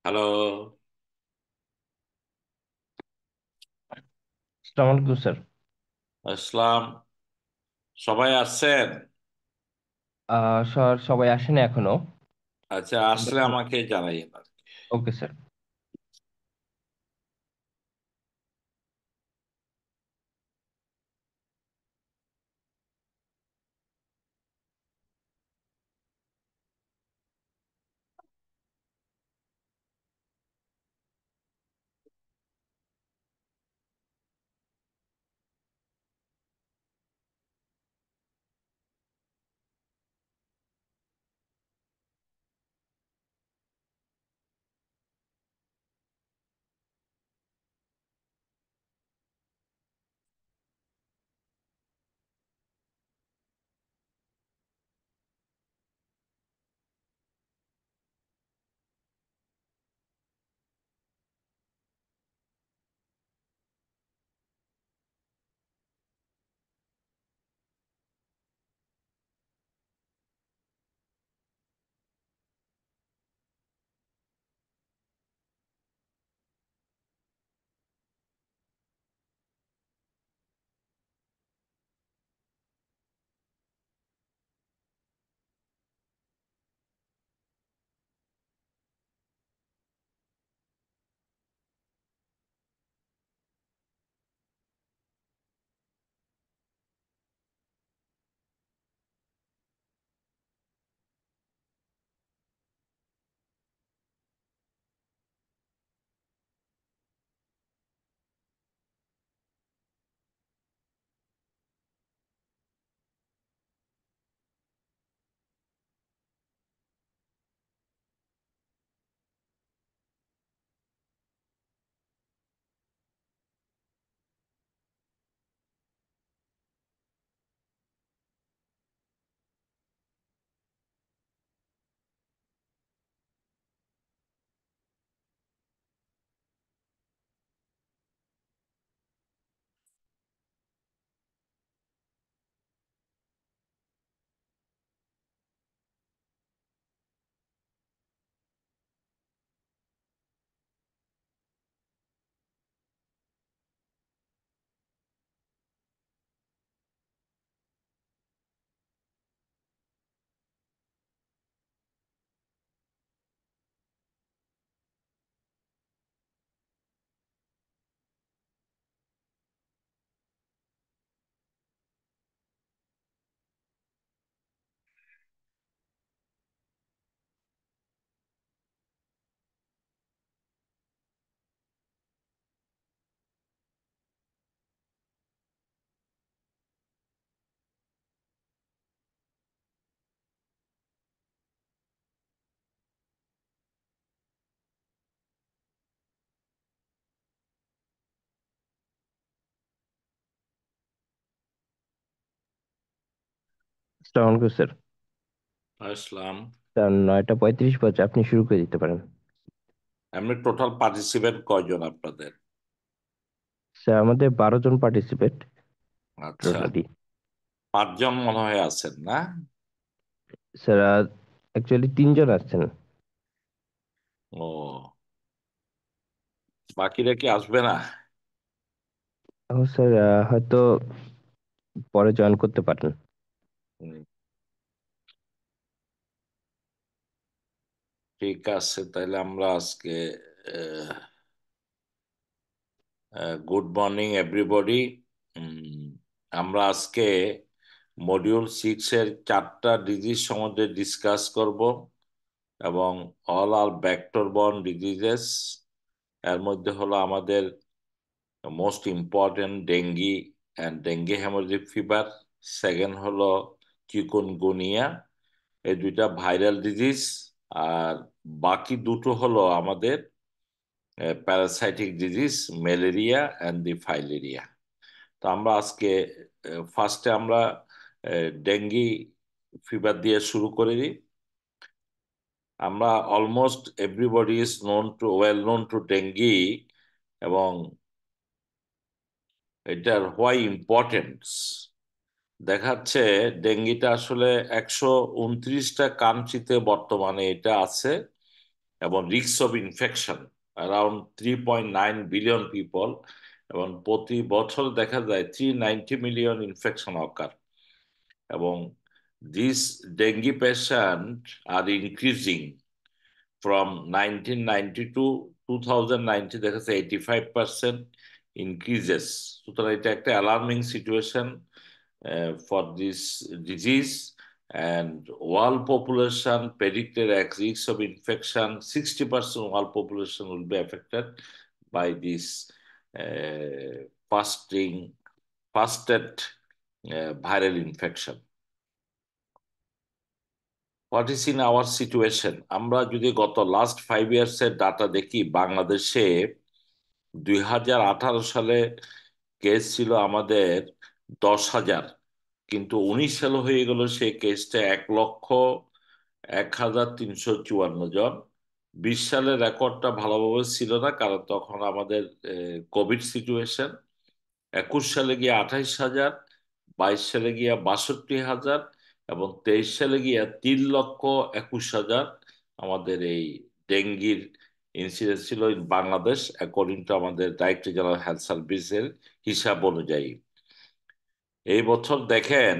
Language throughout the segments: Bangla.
হ্যালো। আসসালামু আলাইকুম স্যার। আসসালাম। সবাই আসছেন? স্যার সবাই আসেনি এখনো। আচ্ছা, আসলে আমাকে জানাইয়েন আর কি। Okay sir. আসসালামু আলাইকুম স্যার। আসলাম। স্যার 9টা 35 বাজে, আপনি শুরু করে দিতে পারেন। এমনি টোটাল পার্টিসিপেন্ট কয়জন আপনাদের? স্যার আমাদের 12 জন পার্টিসিপেট আচ্ছা, টোটালি। 5জন মনে হয় আছেন না? স্যার অ্যাকচুয়ালি 3 জন আসছেন। ও, বাকিরা কি আসবে না? ও স্যার, হয়তো পরে জয়েন করতে পারেন। হুম, ঠিক আছে, তাহলে আমরা আজকে গুড মর্নিং এভরিবডি। আমরা আজকে মডিউল 6 এর 4টা ডিজিজ সম্বন্ধে ডিসকাস করব, এবং all are vector borne diseases. এর মধ্যে হলো আমাদের most important dengue and dengue haemorrhagic fever. Second হলো চিকুনগুনিয়া। এই দুইটা ভাইরাল ডিজিজ। আর বাকি দুটো হলো আমাদের parasitic disease, malaria and the filaria. তো আমরা আজকে ফার্স্টে আমরা ডেঙ্গি ফিভার দিয়ে শুরু করে দিই। আমরা almost everybody is known to well known to dengue, এবং এটার হোয়াই ইম্পর্টেন্স দেখাচ্ছে। ডেঙ্গিটা আসলে 129টা কান্ট্রিতে বর্তমানে এটা আছে, এবং risk of infection around 3.9 billion people, এবং প্রতি বছর দেখা যায় 390 মিলিয়ন ইনফেকশন অকার। এবং this dengue patient R increasing from 1990 to 2090 দেখা যাচ্ছে 85% increases। সুতরাং এটা একটা alarming situation for this disease, and world population predicted at risk of infection, 60% world population will be affected by this uh, fasted viral infection. What is in our situation? আমরা যদি গত লাস্ট 5 ইয়ার্স এর ডাটা দেখি, বাংলাদেশে 2018 সালে কেস ছিল আমাদের 10,000, কিন্তু 19 সালে হয়ে গেল সেই কেসটা 1,01,354 জন। 20 সালের রেকর্ডটা ভালোভাবে ছিল না, কারণ তখন আমাদের কোভিড সিচুয়েশন। 21 সালে গিয়ে 28,000, 22 সালে গিয়া 62,000, এবং 23 সালে গিয়া 3,21,000 আমাদের এই ডেঙ্গির ইনসিডেন্স ছিল ইন বাংলাদেশ, অ্যাকর্ডিং টু আমাদের ডাইরেক্টর জেনারেল হেলথ সার্ভিসের হিসাব অনুযায়ী। এই বছর দেখেন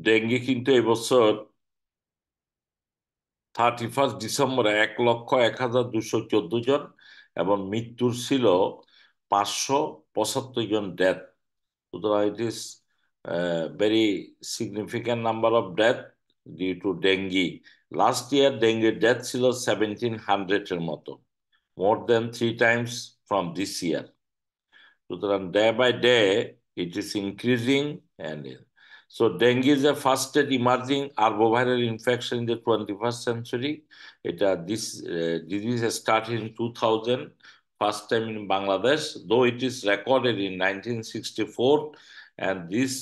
ডেঙ্গি কিন্তু এবছর 31 ডিসেম্বরে 1,01,214 জন, এবং মৃত্যুর ছিল 575 জন ডেথ। সুতরাং it is very significant number of death due to dengue. Last year ডেঙ্গির ডেথ ছিল 1,700-এর মতো, more than 3 times from this year. সুতরাং day by day it is increasing, and so dengue is a fastest emerging arboviral infection in the 21st century. This disease has started in 2000, first time in Bangladesh, though it is recorded in 1964, and this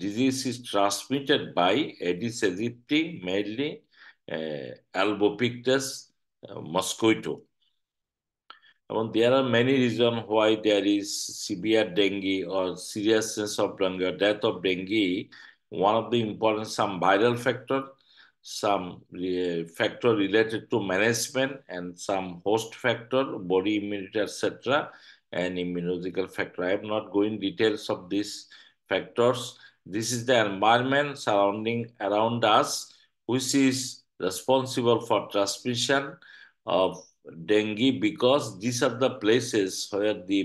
disease is transmitted by Aedes aegypti, mainly Albopictus mosquito. And there are many reasons why there is severe dengue or seriousness of dengue or death of dengue. One of the important, some viral factor, some factor related to management, and some host factor, body immunity, etc., and immunological factor. I am not going details of these factors. This is the environment surrounding around us, which is responsible for transmission of dengue, because these are the places where the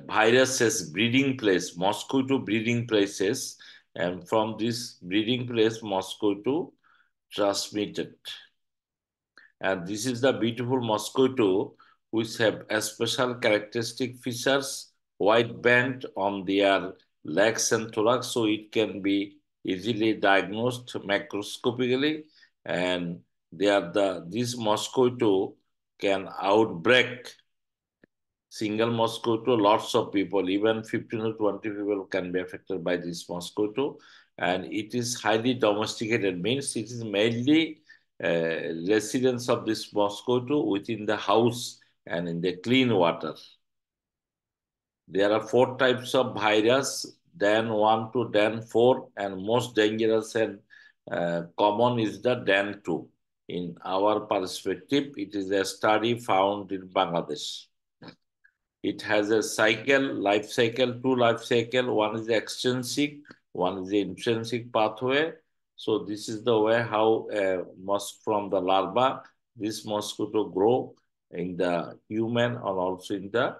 viruses breeding place, mosquito breeding places, and from this breeding place, mosquito transmitted. And this is the beautiful mosquito which have a special characteristic features, white band on their legs and thorax, so it can be easily diagnosed macroscopically. And this mosquito can outbreak single mosquito, lots of people, even 15 to 20 people can be affected by this mosquito. And it is highly domesticated, means it is mainly residence of this mosquito within the house and in the clean water. There are 4 types of virus, DAN 1 to DAN 4, and most dangerous and common is the DAN 2. In our perspective, it is a study found in Bangladesh. It has a life cycle, two life cycle. One is the extrinsic, one is the intrinsic pathway. So this is the way how from the larva, this mosquito grow in the human and also in the,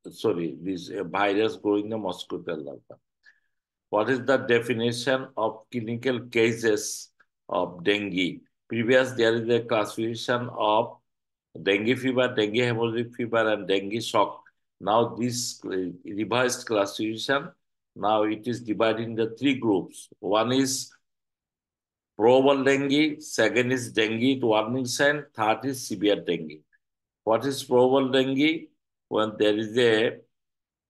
this virus growing the mosquito larva. What is the definition of clinical cases of dengue? Previous, there is a classification of dengue fever, dengue hemorrhagic fever, and dengue shock. Now this revised classification, now it is divided into 3 groups. One is probable dengue, second is dengue with warning sign, third is severe dengue. What is probable dengue? When there is a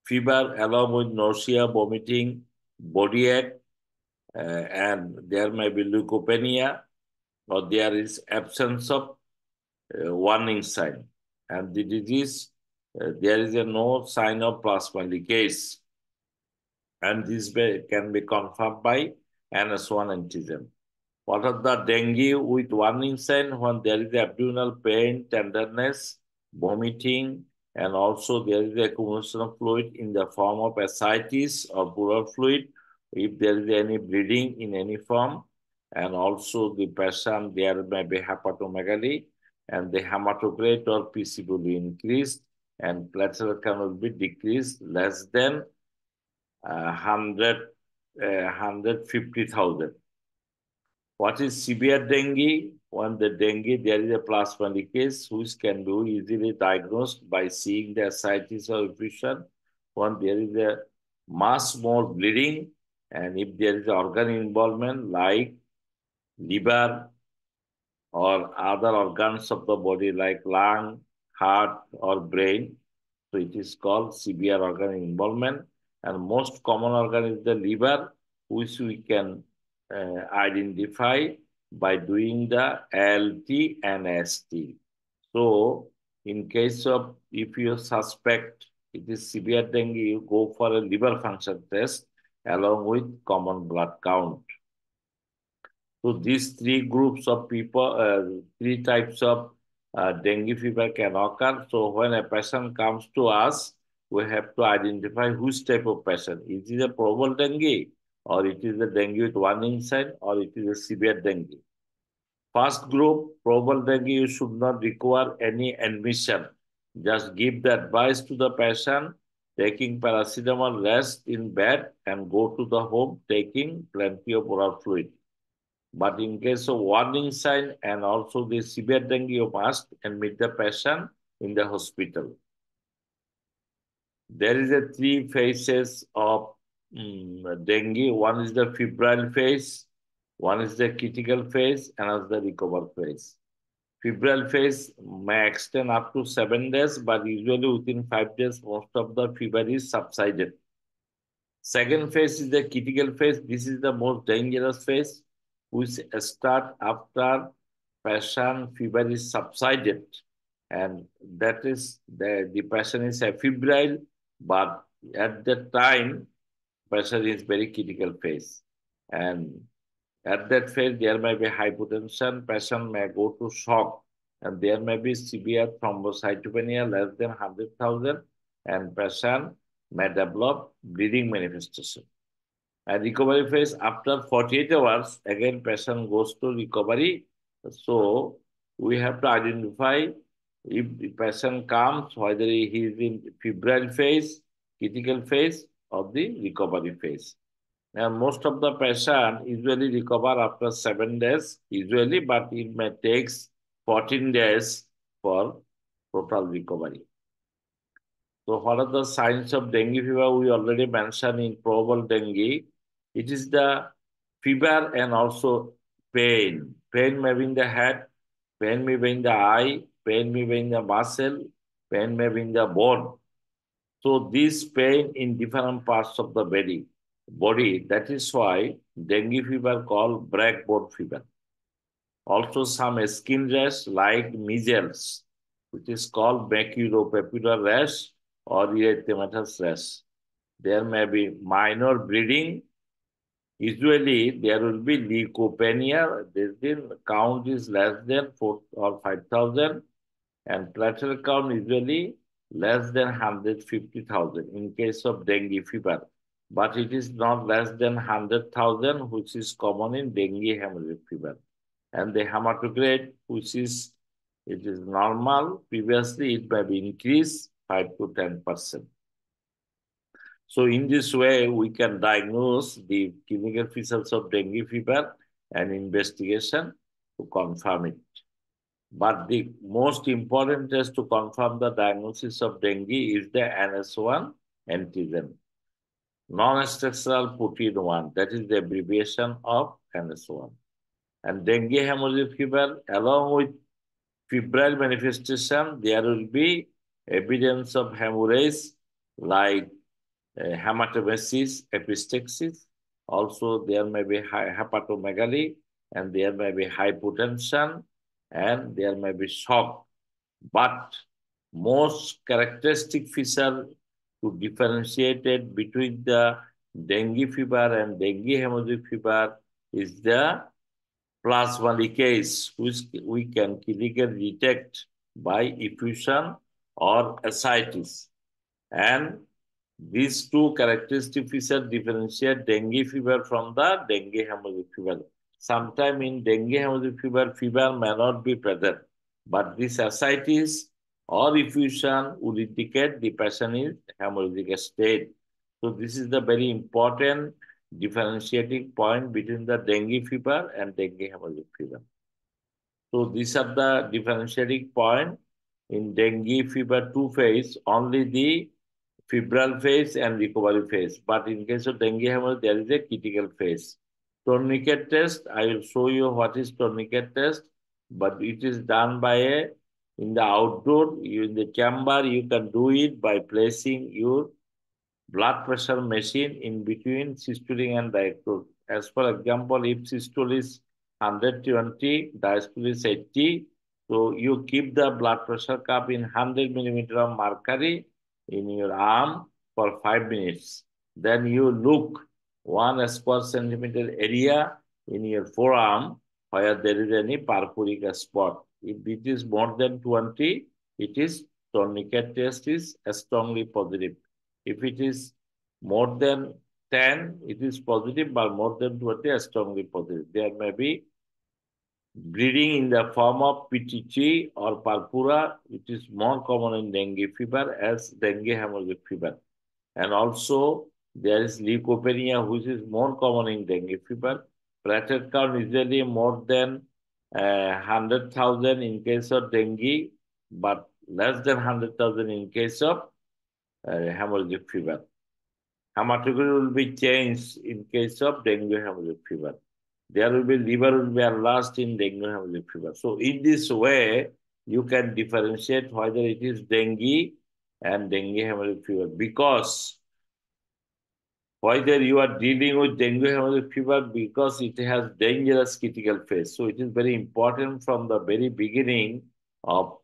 fever along with nausea, vomiting, body ache, and there may be leukopenia, or there is absence of warning sign. And the disease, there is no sign of plasma leakage. And this can be confirmed by NS1 antigen. What are the dengue with warning sign when there is abdominal pain, tenderness, vomiting, and also there is accumulation of fluid in the form of ascites or pleural fluid, if there is any bleeding in any form, and also the patient there may be hepatomegaly, and the hematocrit or PC will be increased, and platelet count will be decreased less than 150,000. What is severe dengue? When the dengue, there is a plasmodic case which can be easily diagnosed by seeing the ascites or effusion. When there is a mass more bleeding, and if there is organ involvement like liver or other organs of the body like lung, heart, or brain, so it is called severe organ involvement. And most common organ is the liver, which we can identify by doing the ALT and ST. So in case of, if you suspect it is severe dengue, you go for a liver function test along with common blood count. So these three groups of people, three types of dengue fever can occur. So when a patient comes to us, we have to identify which type of patient. Is it a probable dengue, or it is a dengue with warning sign, or it is a severe dengue? First group, probable dengue, you should not require any admission. Just give the advice to the patient, taking paracetamol, rest in bed, and go to the home taking plenty of oral fluid. But in case of warning sign and also the severe dengue, you must admit the patient in the hospital. There is a three phases of dengue. One is the febrile phase, one is the critical phase, and another the recover phase. Febrile phase may extend up to 7 days, but usually within 5 days, most of the fever is subsided. Second phase is the critical phase. This is the most dangerous phase, which start after patient fever is subsided. And that is the patient is febrile, but at that time, patient is very critical phase. And at that phase, there may be hypotension, patient may go to shock, and there may be severe thrombocytopenia less than 100,000, and patient may develop bleeding manifestation. And recovery phase, after 48 hours, again patient goes to recovery. So we have to identify if the patient comes, whether he is in febrile phase, critical phase, or the recovery phase. And most of the patient usually recover after 7 days, usually, but it may take 14 days for total recovery. So what are the signs of dengue fever? We already mentioned in probable dengue. It is the fever and also pain. Pain may be in the head, pain may be in the eye, pain may be in the muscle, pain may be in the bone. So this pain in different parts of the body, that is why dengue fever called black bone fever. Also some skin rash like measles, which is called maculopapular rash or erythematous rash. There may be minor bleeding. Usually there will be leukopenia. This count is less than 4 or 5,000, and platelet count usually less than 150,000 in case of dengue fever. But it is not less than 100,000, which is common in dengue hemorrhagic fever. And the hematocrit, which is, it is normal. Previously, it may be increased 5 to 10%. So in this way, we can diagnose the clinical features of dengue fever and investigation to confirm it. But the most important test to confirm the diagnosis of dengue is the NS1 antigen, non-structural protein 1. That is the abbreviation of NS1. And dengue hemorrhagic fever, along with febrile manifestation, there will be evidence of hemorrhage like hematemesis, epistaxis. Also, there may be hepatomegaly, and there may be hypotension, and there may be shock. But most characteristic feature to differentiate it between the dengue fever and dengue hemorrhagic fever is the plasma leakage, which we can clinically detect by effusion or ascites. And these two characteristic features differentiate dengue fever from the dengue hemorrhagic fever. Sometimes in dengue hemorrhagic fever, fever may not be present, but this ascites or effusion would indicate the patient is hemorrhagic state. So this is the very important differentiating point between the dengue fever and dengue hemorrhagic fever. So these are the differentiating point. In dengue fever two phase, only the febrile phase and recovery phase. But in case of dengue hemorrhage, there is a critical phase. Tourniquet test, I will show you what is tourniquet test, but it is done by in the outdoor, in the chamber, you can do it by placing your blood pressure machine in between systolic and diastolic. As for example, if systole is 120, diastole is 80, so you keep the blood pressure cuff in 100 millimeter of mercury in your arm for 5 minutes. Then you look 1 square centimeter area in your forearm where there is any purpuric spot. If it is more than 20, it is tourniquet test is strongly positive. If it is more than 10, it is positive, but more than 20 is strongly positive. There may be bleeding in the form of PTT or purpura, which is more common in dengue fever as dengue hemorrhagic fever. And also, there is leukopenia, which is more common in dengue fever. Platelet count usually more than 100,000 in case of dengue, but less than 100,000 in case of hemorrhagic fever. Hematocrit will be changed in case of dengue hemorrhagic fever. There will be liver will be enlarged in dengue hemorrhagic fever. So in this way, you can differentiate whether it is dengue and dengue hemorrhagic fever because whether you are dealing with dengue hemorrhagic fever because it has dangerous critical phase. So it is very important from the very beginning of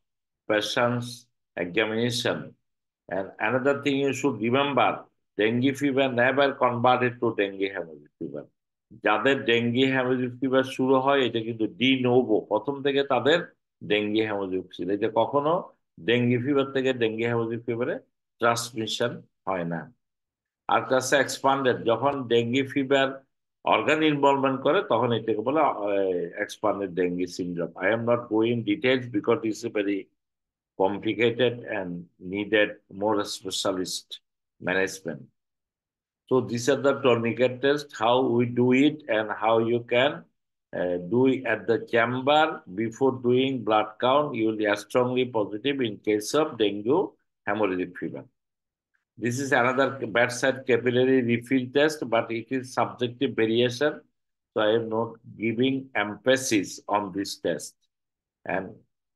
patient's examination. And another thing you should remember, dengue fever never converted to dengue hemorrhagic fever. যাদের ডেঙ্গি হ্যামোরেজিক ফিভার শুরু হয় এটা কিন্তু ডি নোভো প্রথম থেকে তাদের ডেঙ্গি হ্যামোরেজিক ছিল এটা কখনো ডেঙ্গি ফিভার থেকে ডেঙ্গি হ্যামোরেজিক ফিভারে ট্রান্সমিশন হয় না আর কাছে এক্সপান্ডেড যখন ডেঙ্গি ফিভার অর্গান ইনভলভমেন্ট করে তখন এটাকে বলে expanded dengue syndrome I am not going details because it's a very complicated and needed more specialist management. So these are the tourniquet test, how we do it and how you can do it at the chamber before doing blood count. You will be strongly positive in case of dengue hemorrhagic fever. This is another bedside capillary refill test, but it is subjective variation. So I am not giving emphasis on this test. And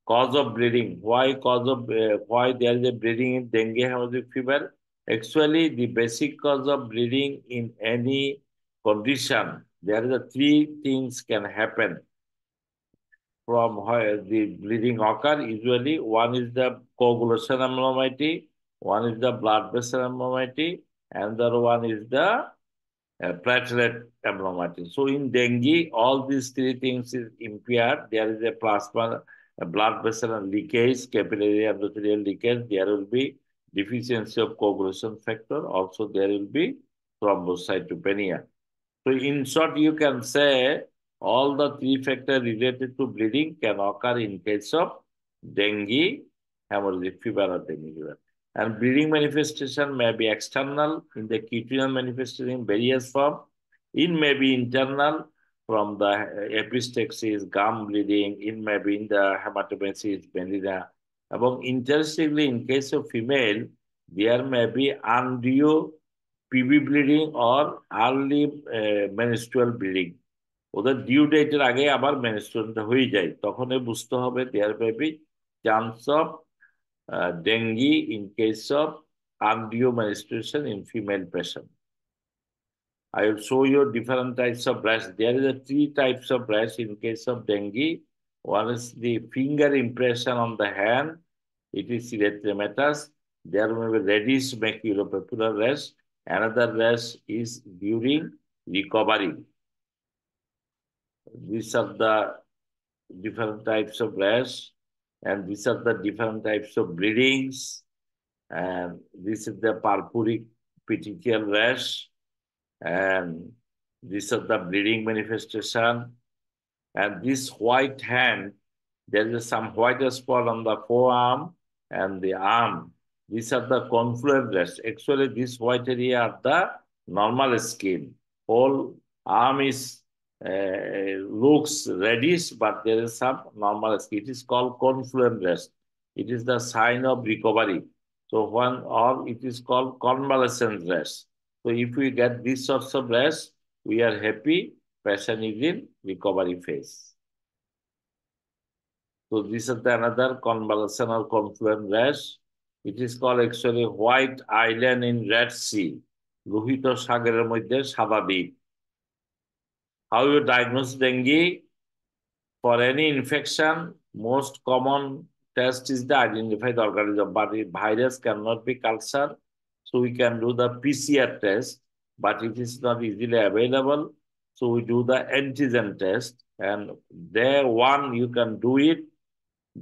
cause of bleeding. Why there is a bleeding in dengue hemorrhagic fever? Actually, the basic cause of bleeding in any condition, there are the three things can happen from where the bleeding occur. Usually, one is the coagulation abnormality, one is the blood vessel abnormality, and the other one is the platelet abnormality. So in dengue, all these three things is impaired. There is a plasma, a blood vessel and leakage, capillary endothelial leakage. There will be deficiency of coagulation factor. Also, there will be thrombocytopenia. So in short, you can say all the three factors related to bleeding can occur in case of dengue, hemorrhagic fever or dengue fever. And bleeding manifestation may be external in the cutaneous manifestation in various form. It may be internal from the epistaxis, gum bleeding. It may be in the hematopoiesis, melena. Among interestingly, in case of female, there may be undue PV bleeding or early menstrual bleeding ওদের ডিউ ডেটের আগে আবার মেনস্ট্রুয়ালটা হয়ে যায় তখন বুঝতে হবে there may chance of dengue in case of undue menstruation in female patient. I will show you different types of rash. There is a three types of rash in case of dengue. One is the finger impression on the hand. It is erythematous. There may be reddish maculopapular rash. Another rash is during recovery. These are the different types of rash, and these are the different types of bleedings, and this is the purpuric petechial rash, and these are the bleeding manifestation. And this white hand, there is some white spot on the forearm and the arm. These are the confluent rash. Actually, this white area are the normal skin. Whole arm is looks reddish, but there is some normal skin. It is called confluent rash. It is the sign of recovery. So one or it is called convalescent rash. So if we get these sorts of rash, we are happy. Patient is in recovery phase. So this is the another convalescent or confluent rash. It is called actually white island in Red Sea. লোহিত সাগরের মধ্যে সাদা দ্বীপ. How you diagnose dengue? For any infection, most common test is the identify the organism, but the virus cannot be cultured. So we can do the PCR test, but it is not easily available. So we do the antigen test, and there one you can do it.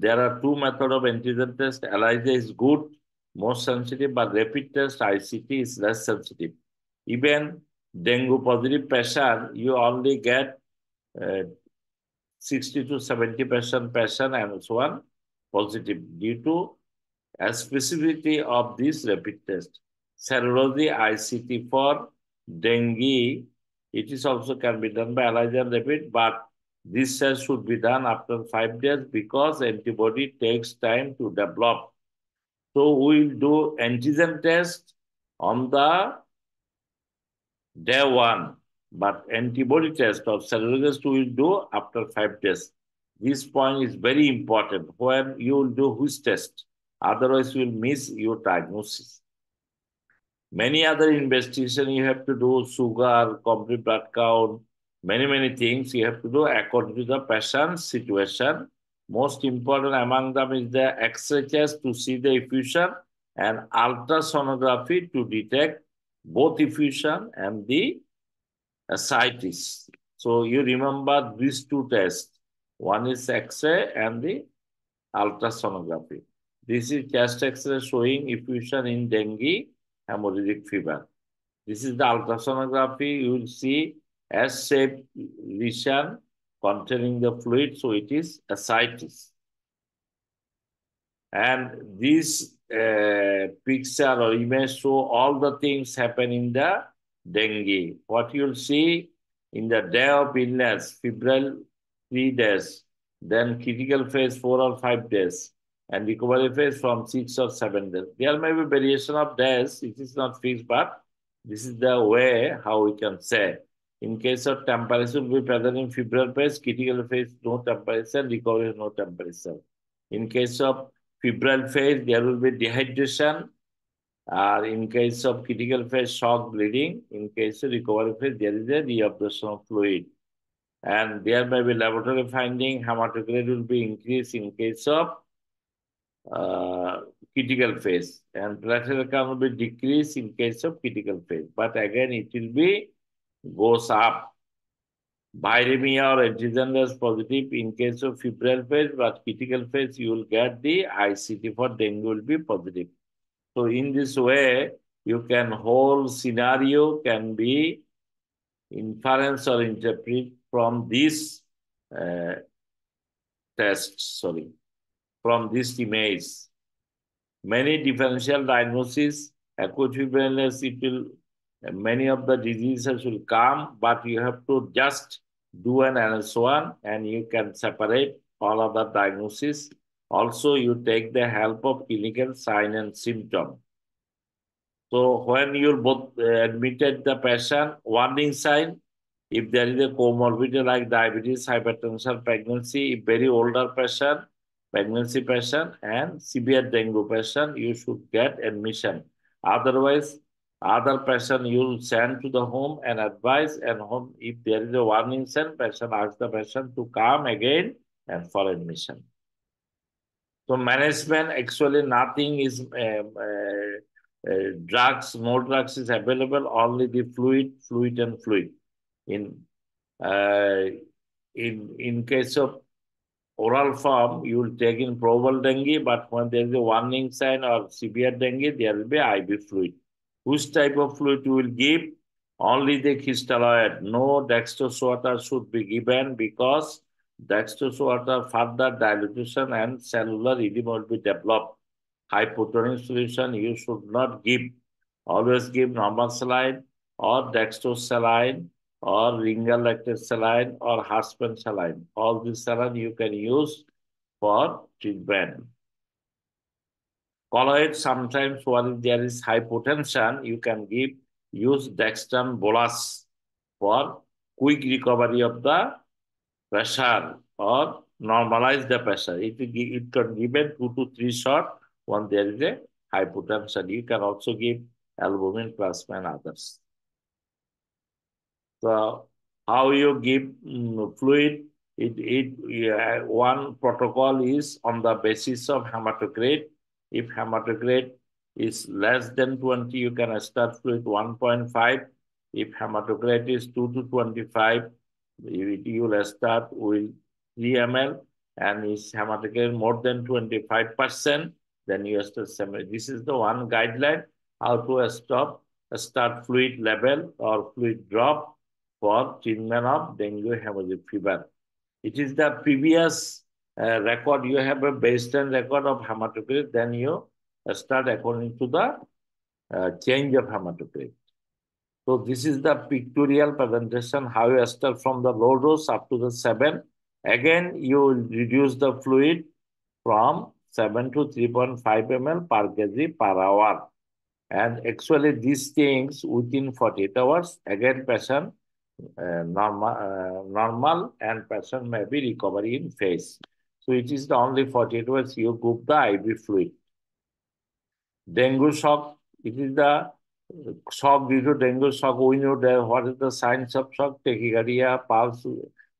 There are two methods of antigen test. ELISA is good, most sensitive, but rapid test ICT is less sensitive. Even dengue positive patient, you only get 60 to 70% patient and so on positive due to a specificity of this rapid test. Serology ICT for dengue, it is also can be done by ELISA and rapid, but this test should be done after 5 days because antibody takes time to develop. So we will do antigen test on the day one, but antibody test or serologist we will do after 5 days. This point is very important when you will do which test. Otherwise, you will miss your diagnosis. Many other investigation you have to do, sugar, complete blood count, many things you have to do according to the patient's situation. Most important among them is the X-ray test to see the effusion and ultrasonography to detect both effusion and the ascites. So you remember these two tests. One is X-ray and the ultrasonography. This is chest X-ray showing effusion in dengue hemorrhagic fever. This is the ultrasonography. You will see S-shaped lesion containing the fluid, so it is ascites. And this picture or image show all the things happen in the dengue. What you'll see in the day of illness, febrile 3 days, then critical phase 4 or 5 days, and recovery phase from 6 or 7 days. There may be variation of days, it is not fixed, but this is the way how we can say. In case of temperature will be present in febrile phase, critical phase no temperature, recovery no temperature. In case of febrile phase, there will be dehydration. In case of critical phase, shock bleeding. In case of recovery phase, there is a reabsorption of fluid. And there may be laboratory finding, hematocrit will be increased in case of critical phase. And platelet count will be decreased in case of critical phase. But again, it will be goes up. Viremia or antigen is positive in case of febrile phase, but critical phase, you will get the ICT for dengue will be positive. So in this way, you can whole scenario can be inference or interpret from this uh, test, sorry, from this image. Many differential diagnosis, acute febrile illness, it will, many of the diseases will come, but you have to just do an NS1 and you can separate all other diagnosis. Also, you take the help of clinical sign and symptom. So when you both admitted the patient, warning sign, if there is a comorbidity like diabetes, hypertension, pregnancy, if very older patient, pregnancy patient, and severe dengue patient, you should get admission. Otherwise, other patient you will send to the home and advise, and home, if there is a warning sign, patient ask the patient to come again and for admission. So management, actually nothing is drugs, no drugs is available, only the fluid and fluid. In in case of oral form, you will take in probable dengue, but when there is a warning sign or severe dengue, there will be IV fluid. Which type of fluid you will give? Only the crystalloid. No dextrose water should be given because dextrose water further dilution and cellular edema will be developed. Hypotonic solution you should not give. Always give normal saline or dextrose saline or ringer lactate saline or Husband saline. All these saline you can use for treatment. Colloid sometimes when there is hypotension, you can use dextran bolus for quick recovery of the pressure or normalize the pressure. It can given 2 to 3 shots when there is a hypotension. You can also give albumin, plasma, and others. So how you give fluid? One protocol is on the basis of hematocrit. If hematocrit is less than 20, you can start fluid 1.5. If hematocrit is 2 to 25, you will start with 3 ml. And is hematocrit more than 25%, then you start 7. This is the one guideline how to start fluid level or fluid drop for treatment of dengue hemorrhagic fever. It is the previous record. You have a baseline record of hematocrit, then you start according to the change of hematocrit. So this is the pictorial presentation, how you start from the low dose up to the 7. Again, you reduce the fluid from 7 to 3.5 ml per kg per hour. And actually these things within 48 hours, again patient normal and patient may be recovery in phase. So it is the only 48 hours you give the IV fluid. Dengue shock, it is the shock due to dengue shock. We know that what is the signs of shock? Tachycardia, pulse,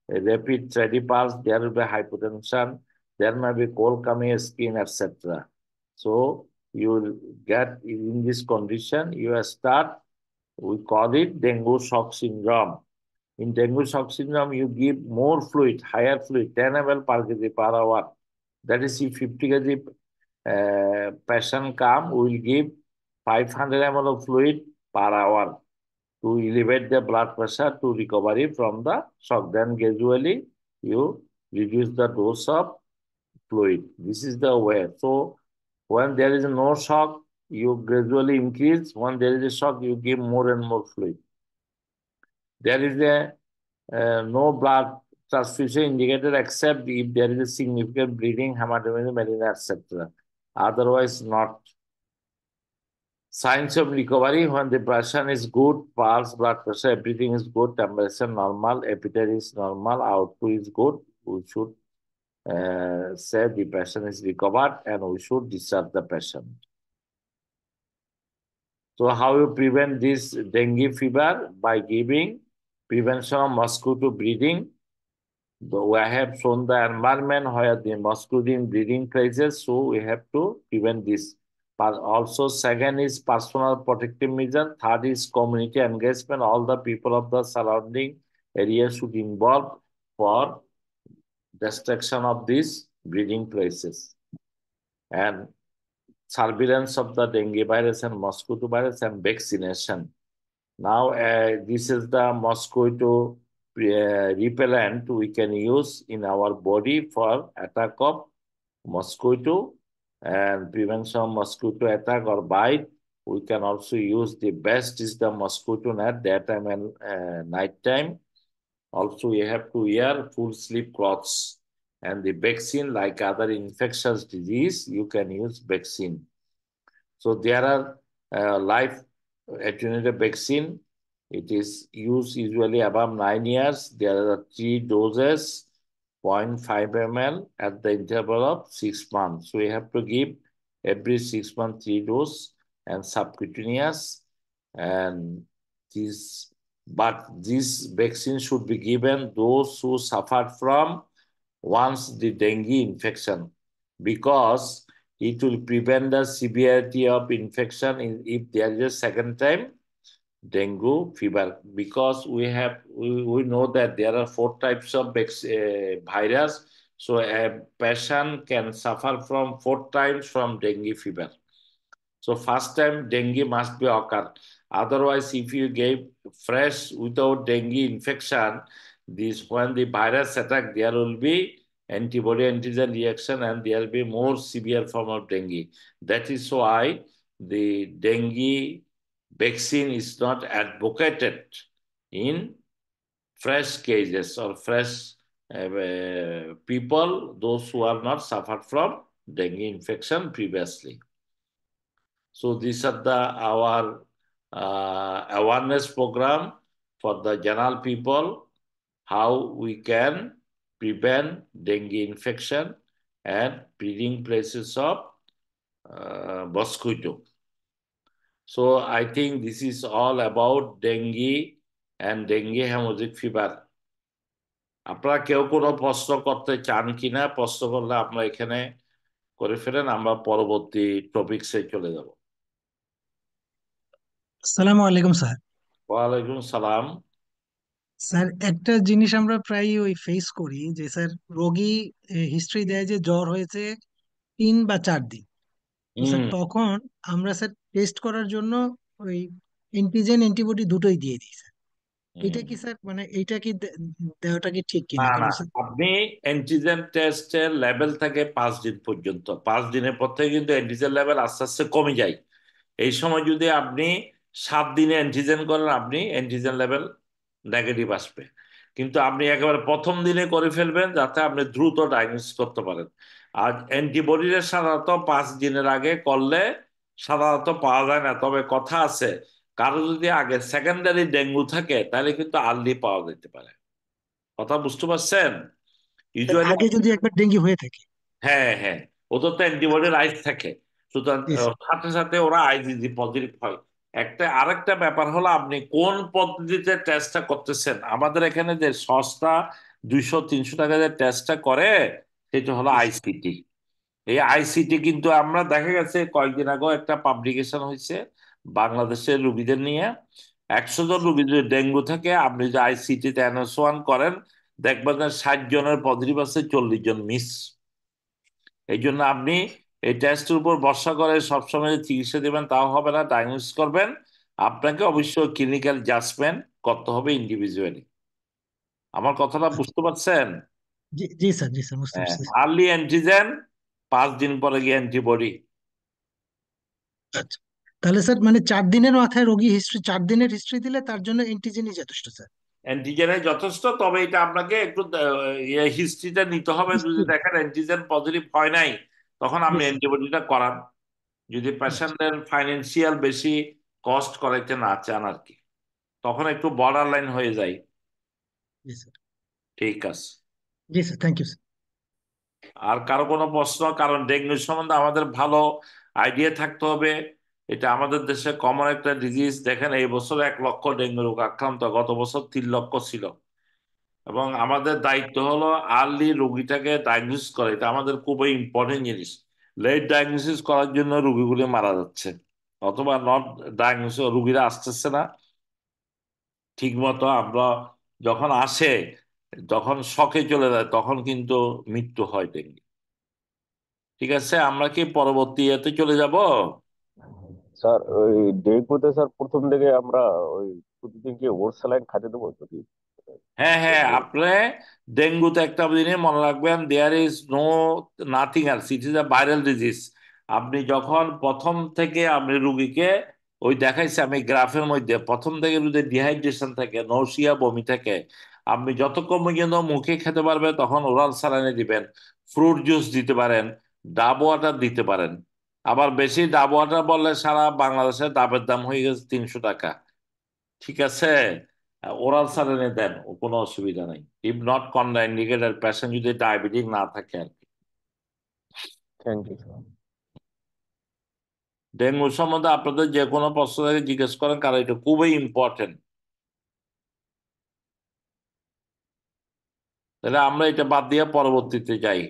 rapid steady pulse, there will be hypotension, there may be cold coming skin, etc. So you will get in this condition, you start, we call it dengue shock syndrome. In dengue shock syndrome, you give more fluid, higher fluid, 10 ml per kg per hour. That is, if 50 kg patient come, we will give 500 ml of fluid per hour to elevate the blood pressure to recovery from the shock. Then gradually you reduce the dose of fluid. This is the way. So when there is no shock, you gradually increase. When there is a shock, you give more and more fluid. There is a no blood transfusion indicated except if there is a significant bleeding, hematemesis, melena, etc. Otherwise, not. Signs of recovery when the pressure is good, pulse, blood pressure, everything is good, temperature normal, appetite is normal, output is good. We should say the patient is recovered and we should discharge the patient. So how you prevent this dengue fever? By giving prevention of mosquito breeding. We have shown the environment where the mosquito breeding places, so we have to prevent this. But also, second is personal protective measure. Third is community engagement. All the people of the surrounding area should involve for destruction of these breeding places. And surveillance of the dengue virus and mosquito virus and vaccination. Now, this is the mosquito repellent we can use in our body for attack of mosquito and prevention of mosquito attack or bite. We can also use the best is the mosquito net daytime and night time. Also, we have to wear full sleeve clothes. And the vaccine, like other infectious disease, you can use vaccine. So there are live attenuated vaccine. It is used usually above 9 years. There are 3 doses, 0.5 ml at the interval of 6 months. So we have to give every 6 months 3 doses and subcutaneous. And this vaccine should be given those who suffered from once the dengue infection, because it will prevent the severity of infection if there is a second time. dengue fever, because we know that there are four types of virus. So a patient can suffer from four times from dengue fever. So first time dengue must be occur. Otherwise, if you gave fresh without dengue infection, this when the virus attack, there will be antibody antigen reaction and there will be more severe form of dengue. That is why the dengue vaccine is not advocated in fresh cases or fresh people, those who have not suffered from dengue infection previously. So these are the our awareness program for the general people, how we can prevent dengue infection and breeding places of mosquito. So I think this is all about dengue and dengue hemorrhagic fever. আপনারা কেউ কোনো প্রশ্ন করতে চান কিনা? প্রশ্ন করলে আমরা এখানে করে ফেলেন, আমরা পরবর্তী টপিকসে চলে যাব। আসসালামু আলাইকুম স্যার। ওয়ালাইকুম সালাম। স্যার, একটা জিনিস আমরা প্রায় ওই ফেস করি যে স্যার, রোগী হিস্ট্রি দেয় যে জ্বর হয়েছে 3 বা 4 দিন। তো স্যার হুম তখন আমরা স্যার টেস্ট করার জন্য ওই এন্টিজেন অ্যান্টিবডি দুটোই দিয়ে দিই স্যার। এটা হুম। কি স্যার, মানে এইটা কি দেওয়াটা কি ঠিক না কিনা? না, কারণ স্যার আপনি অ্যান্টিজেন টেস্টের লেভেল থাকে 5 দিন পর্যন্ত। 5 দিনের পর থেকে কিন্তু অ্যান্টিজেন লেভেল আস্তে আস্তে কমে যায়। এই সময় যদি আপনি 7 দিনে অ্যান্টিজেন করেন, আপনি অ্যান্টিজেন লেভেল নেগেটিভ আসবে। কিন্তু আপনি একেবারে প্রথম দিনে করে ফেলবেন যাতে আপনি দ্রুত ডায়াগনোসিস করতে পারেন। আর অ্যান্টিবডির সাধারণত 5 দিনের আগে করলে সাধারণত পাওয়া যায় না। তবে কথা আছে, কারো যদি আগে সেকেন্ডারি ডেঙ্গু থাকে তাহলে কিন্তু আর্লি পাওয়া যেতে পারে। কথা বুঝতে পারছেন? ইউজুয়ালি। আগে যদি একবার ডেঙ্গি হয়ে থাকে। হ্যাঁ হ্যাঁ, ওদের তো অ্যান্টিবডি রাইজ থাকে, সুতরাং জি স্যার। সাথে সাথে ওরা আইজিজি পজিটিভ হয়। আরেকটা ব্যাপার হলো আপনি কোন পদ্ধতিতে টেস্টটা করতেছেন। আমাদের এখানে যে সস্তা 200-300 টাকা যে টেস্টটা করে, সেটা হলো জি স্যার। আইসিটি। এই আইসিটি কিন্তু আমরা দেখা গেছে কয়েকদিন আগেও একটা পাবলিকেশন হয়েছে বাংলাদেশের রুগীদের নিয়ে। 100 জন রুগী যদি ডেঙ্গু থাকে, আপনি যদি আইসিটিতে NS1 করেন, দেখবেন যে 60 জনের পজিটিভ আছে, 40 জন মিস। এই জন্য আপনি এই টেস্টের উপর ভরসা করে সবসময় যে চিকিৎসা দেবেন তাও হবে না, ডায়াগনোসিস করবেন। আপনাকে অবশ্যই ক্লিনিক্যাল জাজমেন্ট করতে হবে ইন্ডিভিজুয়ালি। আমার কথাটা বুঝতে পারছেন? জি জি স্যার, জি স্যার, বুঝতে হ্যাঁ, পারছি। আর্লি অ্যান্টিজেন, 5 দিন পরে গিয়ে অ্যান্টিবডি। আচ্ছা, তাহলে স্যার মানে 4 দিনের মাথায় রোগী হিস্ট্রি, 4 দিনের হিস্ট্রি দিলে তার জন্য এন্টিজেনই যথেষ্ট স্যার? অ্যান্টিজেনে যথেষ্ট, তবে এটা আপনাকে একটু হিস্ট্রিটা নিতে হবে। যদি হিস্ট্রি। দেখেন অ্যান্টিজেন পজিটিভ হয় নাই, তখন জি আপনি স্যার। অ্যান্টিবডিটা করান। যদি আচ্ছা। পেশেন্টের ফাইন্যান্সিয়াল বেশি কস্ট করাইতে না চান আর কি, তখন একটু বর্ডার লাইন হয়ে যায়। জি স্যার। ঠিক আছে। জি স্যার, থ্যাংক ইউ স্যার। আর কারো কোনো প্রশ্ন? কারণ ডেঙ্গু সম্বন্ধে আমাদের ভালো আইডিয়া থাকতে হবে। এটা আমাদের দেশে কমন একটা ডিজিজ। দেখেন এই বছর 1 লক্ষ ডেঙ্গু রোগ আক্রান্ত, গত বছর 3 লক্ষ ছিল। এবং আমাদের দায়িত্ব হলো আর্লি রোগীটাকে ডায়াগনোসিস করা। এটা আমাদের খুবই ইম্পর্টেন্ট জিনিস। লেট ডায়াগনোসিস করার জন্য রোগীগুলি মারা যাচ্ছে, অথবা নট ডায়াগনোসিস, রুগীরা আসতেছে না ঠিক মতো। আমরা যখন আসে, যখন শকে চলে যায়, তখন কিন্তু মৃত্যু হয় ডেঙ্গি। ঠিক আছে, আমরা কি পরবর্তী ইয়েতে চলে যাব? স্যার ওই ডেঙ্গুতে স্যার প্রথম দিকে আমরা ওই প্রতিদিন কি ওর স্যালাইন খাইতে দেবো যদি হ্যাঁ হ্যাঁ, ডেঙ্গু? আপনি ডেঙ্গুতে একটা জিনিস মনে রাখবেন, there is no nothing else, it is a viral disease. আপনি যখন প্রথম থেকে আপনি রুগীকে ওই দেখাইছে আমি গ্রাফের মধ্যে, প্রথম থেকে যদি ডিহাইড্রেশন থাকে, নৌসিয়া বমি থাকে, আপনি যতক্ষণ পর্যন্ত মুখে খেতে পারবে তখন ওরাল স্যালাইনে দিবেন। ফ্রুট জুস দিতে পারেন, ডাব ওয়াটার দিতে পারেন। আবার বেশি ডাব ওয়াটার বললে সারা বাংলাদেশে ডাবের দাম হয়ে গেছে 300 টাকা। ঠিক আছে, ওরাল স্যালাইনে দেন, ও কোনো অসুবিধা নাই। ইফ নট কন্ট্রাইন্ডিকেটেড, পেশেন্ট যদি ডায়াবেটিক না থাকে আর কি। Thank you sir. ডেঙ্গু সম্বন্ধে আপনাদের যে কোনো প্রশ্ন থেকে জিজ্ঞেস করেন, কারণ এটা খুবই ইম্পর্টেন্ট। তাহলে আমরা এটা বাদ দিয়ে পরবর্তীতে যাই।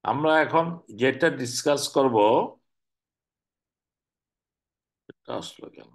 আমরা এখন যেটা ডিসকাস করব, এটা আসলো কেন?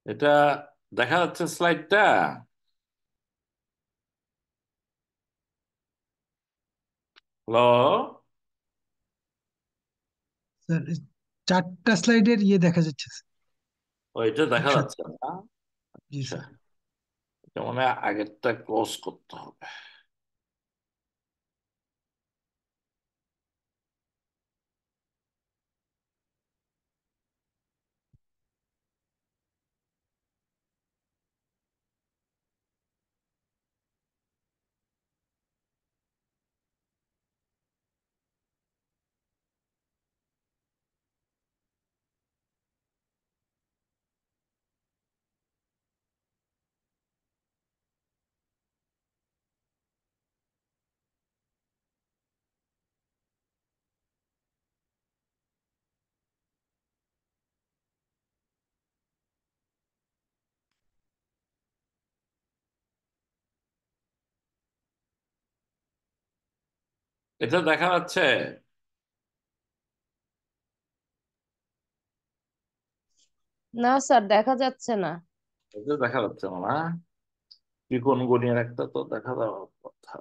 এটা দেখা যাচ্ছে স্লাইডটা? হ্যালো? স্যার, 4টা স্লাইডের দেখা যাচ্ছে স্যার, ওইটা দেখা একসাথে। যাচ্ছে না? জি আচ্ছা, স্যার। এটা মনে হয় আগেরটা ক্লোজ করতে হবে। এটা দেখা যাচ্ছে? না স্যার, দেখা যাচ্ছে না। এটা দেখা যাচ্ছে না না? ত্রিকোণ গণিয়ার একটা তো দেখা যাওয়ার কথা।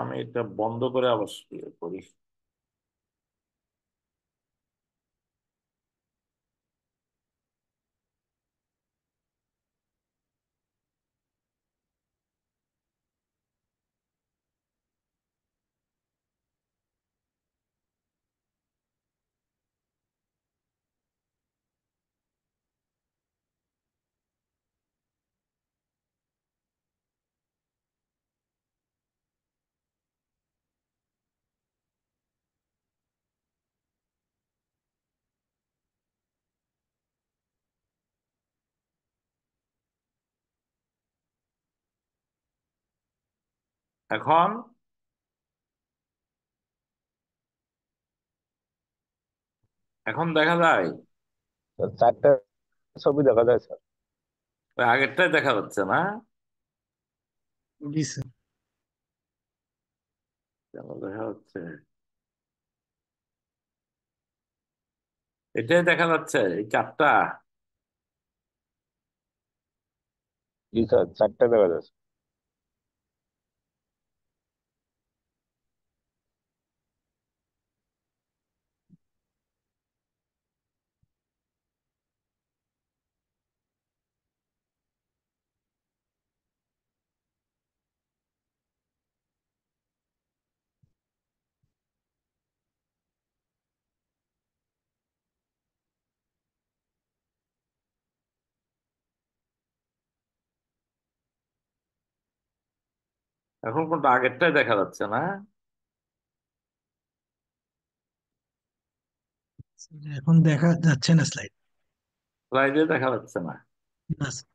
আমি এটা বন্ধ করে আবার শুরু করি। এখন এখন দেখা যায়? স্যার, 4টা ছবি দেখা যায় স্যার। ওই আগেরটাই দেখা যাচ্ছে না? জি স্যার। কেন দেখা যাচ্ছে? এটাই দেখা যাচ্ছে, এই চারটা? জি স্যার, 4টা দেখা যাচ্ছে। এখন কোনটা আগেরটাই দেখা যাচ্ছে না? এখন দেখা যাচ্ছে না স্লাইড। স্লাইডে দেখা যাচ্ছে না? না স্যার।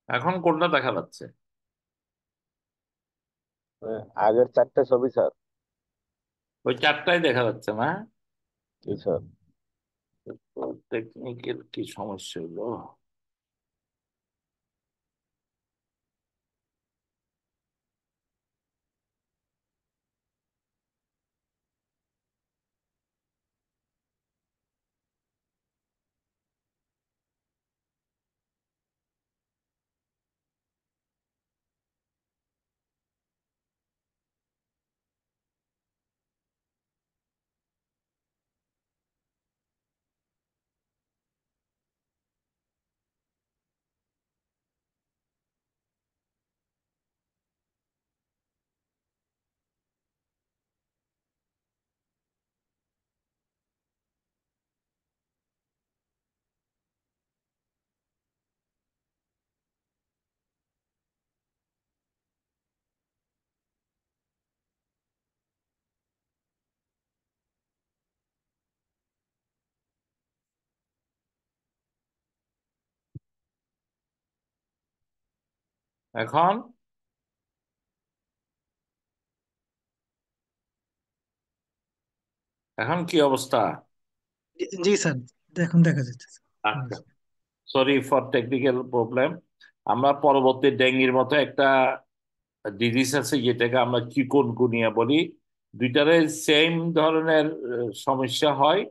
এখন কোনটা দেখা যাচ্ছে? আগের 4টে ছবি স্যার। ওই চারটাই দেখা যাচ্ছে না? জি স্যার। টেকনিক্যাল কি সমস্যা হলো? এখন এখন কি অবস্থা? জি স্যার, এখন দেখা যাচ্ছে আচ্ছা, সরি ফর টেকনিক্যাল প্রবলেম। আমরা পরবর্তী ডেঙ্গির মতো একটা ডিজিজ আছে যেটাকে আমরা চিকুনগুনিয়া বলি। দুইটারে সেম ধরনের সমস্যা হয়,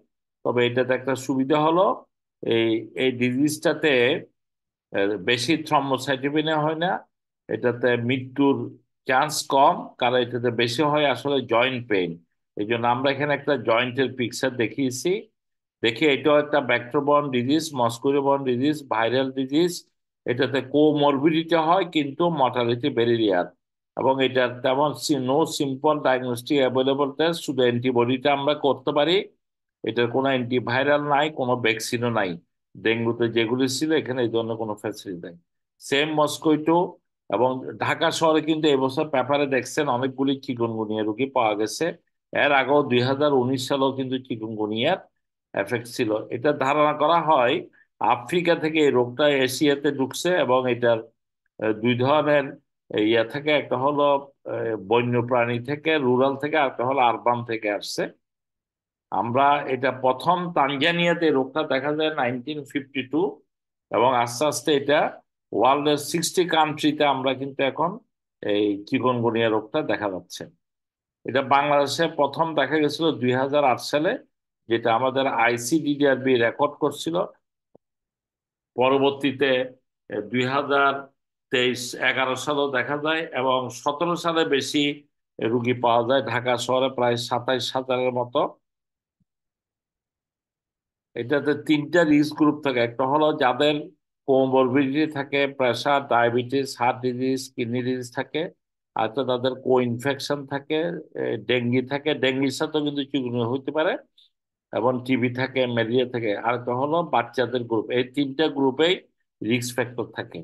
তবে এটাতে একটা সুবিধা হলো এই এই ডিজিজটাতে বেশি থ্রম্বোসাইটোপেনিয়া হয় না। এটাতে মৃত্যুর চান্স কম, কারণ এটাতে বেশি হয় আসলে জয়েন্ট পেইন। এই জন্য আমরা এখানে একটা জয়েন্টের পিকচার দেখিয়েছি। দেখি এটাও একটা vector disease, mosquito borne disease, viral disease. এটাতে কোমরবিডিটি হয় কিন্তু মর্টালিটি ভেরি রেয়ার। এবং এটার তেমন no simple diagnostic available test, শুধু অ্যান্টিবডিটা আমরা করতে পারি। এটার কোনো অ্যান্টিভাইরাল নাই, কোনো ভ্যাকসিনও নাই। ডেঙ্গুতে যেগুলি ছিল এখানে এই ধরনের কোনো ফ্যাসিলিটি নেই। Same mosquito. এবং ঢাকা শহরে কিন্তু এবছর পেপারে দেখছেন অনেকগুলি চিকুনগুনিয়া রোগী পাওয়া গেছে। এর আগেও 2019 সালেও কিন্তু চিকুনগুনিয়ার এফেক্ট ছিল। এটা ধারণা করা হয় আফ্রিকা থেকে এই রোগটা এশিয়াতে ঢুকছে, এবং এটার দুই ধরনের ইয়ে থেকে, একটা হলো বন্য প্রাণী থেকে, রুরাল থেকে, আর একটা হলো আরবান থেকে আসছে। আমরা এটা প্রথম তানজানিয়াতে এই রোগটা দেখা যায় 1952, এবং আস্তে আস্তে এটা ওয়ার্ল্ডের 60 কান্ট্রিতে আমরা কিন্তু এখন এই চিকনগুনিয়া রোগটা দেখা যাচ্ছে। এটা বাংলাদেশে প্রথম দেখা গেছিল 2008 সালে, যেটা আমাদের আইসিডিডিআরবি রেকর্ড করছিল। পরবর্তীতে 2023-11 সালেও দেখা যায়, এবং 17 সালে বেশি রুগী পাওয়া যায়, ঢাকা শহরে প্রায় 27,000-এর মতো। এটাতে তিনটা রিস্ক গ্রুপ থাকে। একটা হলো যাদের কোমরবিডিটি থাকে, pressure, diabetes, heart disease, kidney disease থাকে। আর তো তাদের কো ইনফেকশন থাকে, ডেঙ্গি থাকে, ডেঙ্গির সাথেও কিন্তু চিকুনগুনিয়া হইতে পারে, এবং টিবি থাকে, ম্যালেরিয়া থাকে। আর একটা হলো বাচ্চাদের গ্রুপ। এই তিনটা গ্রুপেই রিস্ক ফ্যাক্টর থাকে।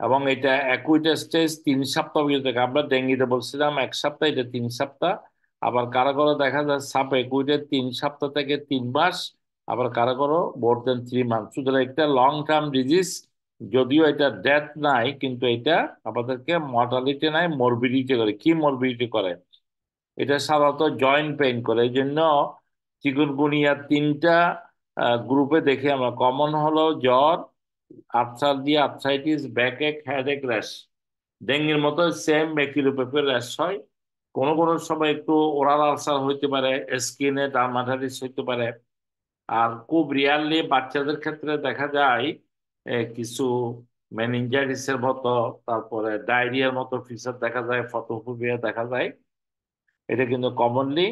এবং এটা অ্যাকুইট স্টেজ 3 সপ্তাহ পর্যন্ত থাকে। আমরা ডেঙ্গিতে বলছিলাম 1 সপ্তাহ, এটা 3 সপ্তাহ। আবার কারো কারো দেখা যায় সাব অ্যাকুইটে 3 সপ্তাহ থেকে 3 মাস। আবার কারো কারো মোর দেন 3 মান্থ। সুতরাং একটা লং টার্ম ডিজিজ। যদিও এটা ডেথ নাই, কিন্তু এটা আমাদেরকে মর্টালিটি নাই, মরবিডিটি করে। কি মরবিডিটি করে? এটা সাধারণত জয়েন্ট পেইন করে। এই জন্য চিকুনগুনিয়া তিনটা গ্রুপে দেখি আমরা। কমন হলো জ্বর, আর্থ্রালজিয়া, আর্থ্রাইটিস, ব্যাকএক, হেডেক, র্যাশ। ডেঙ্গির মতো সেম ব্যাকটেরিওপেপের র্যাশ হয়। কোনো কোনো সময় একটু ওরাল আলসার হইতে পারে, স্কিনে ডার্মাটাইটিস হইতে পারে। আর খুব রিয়ারলি বাচ্চাদের ক্ষেত্রে দেখা যায় কিছু মেনিনজাইটিসের মতো, তারপরে ডায়রিয়ার মতো ফিচার দেখা যায়, ফটোফোবিয়া দেখা যায়। এটা কিন্তু কমনলি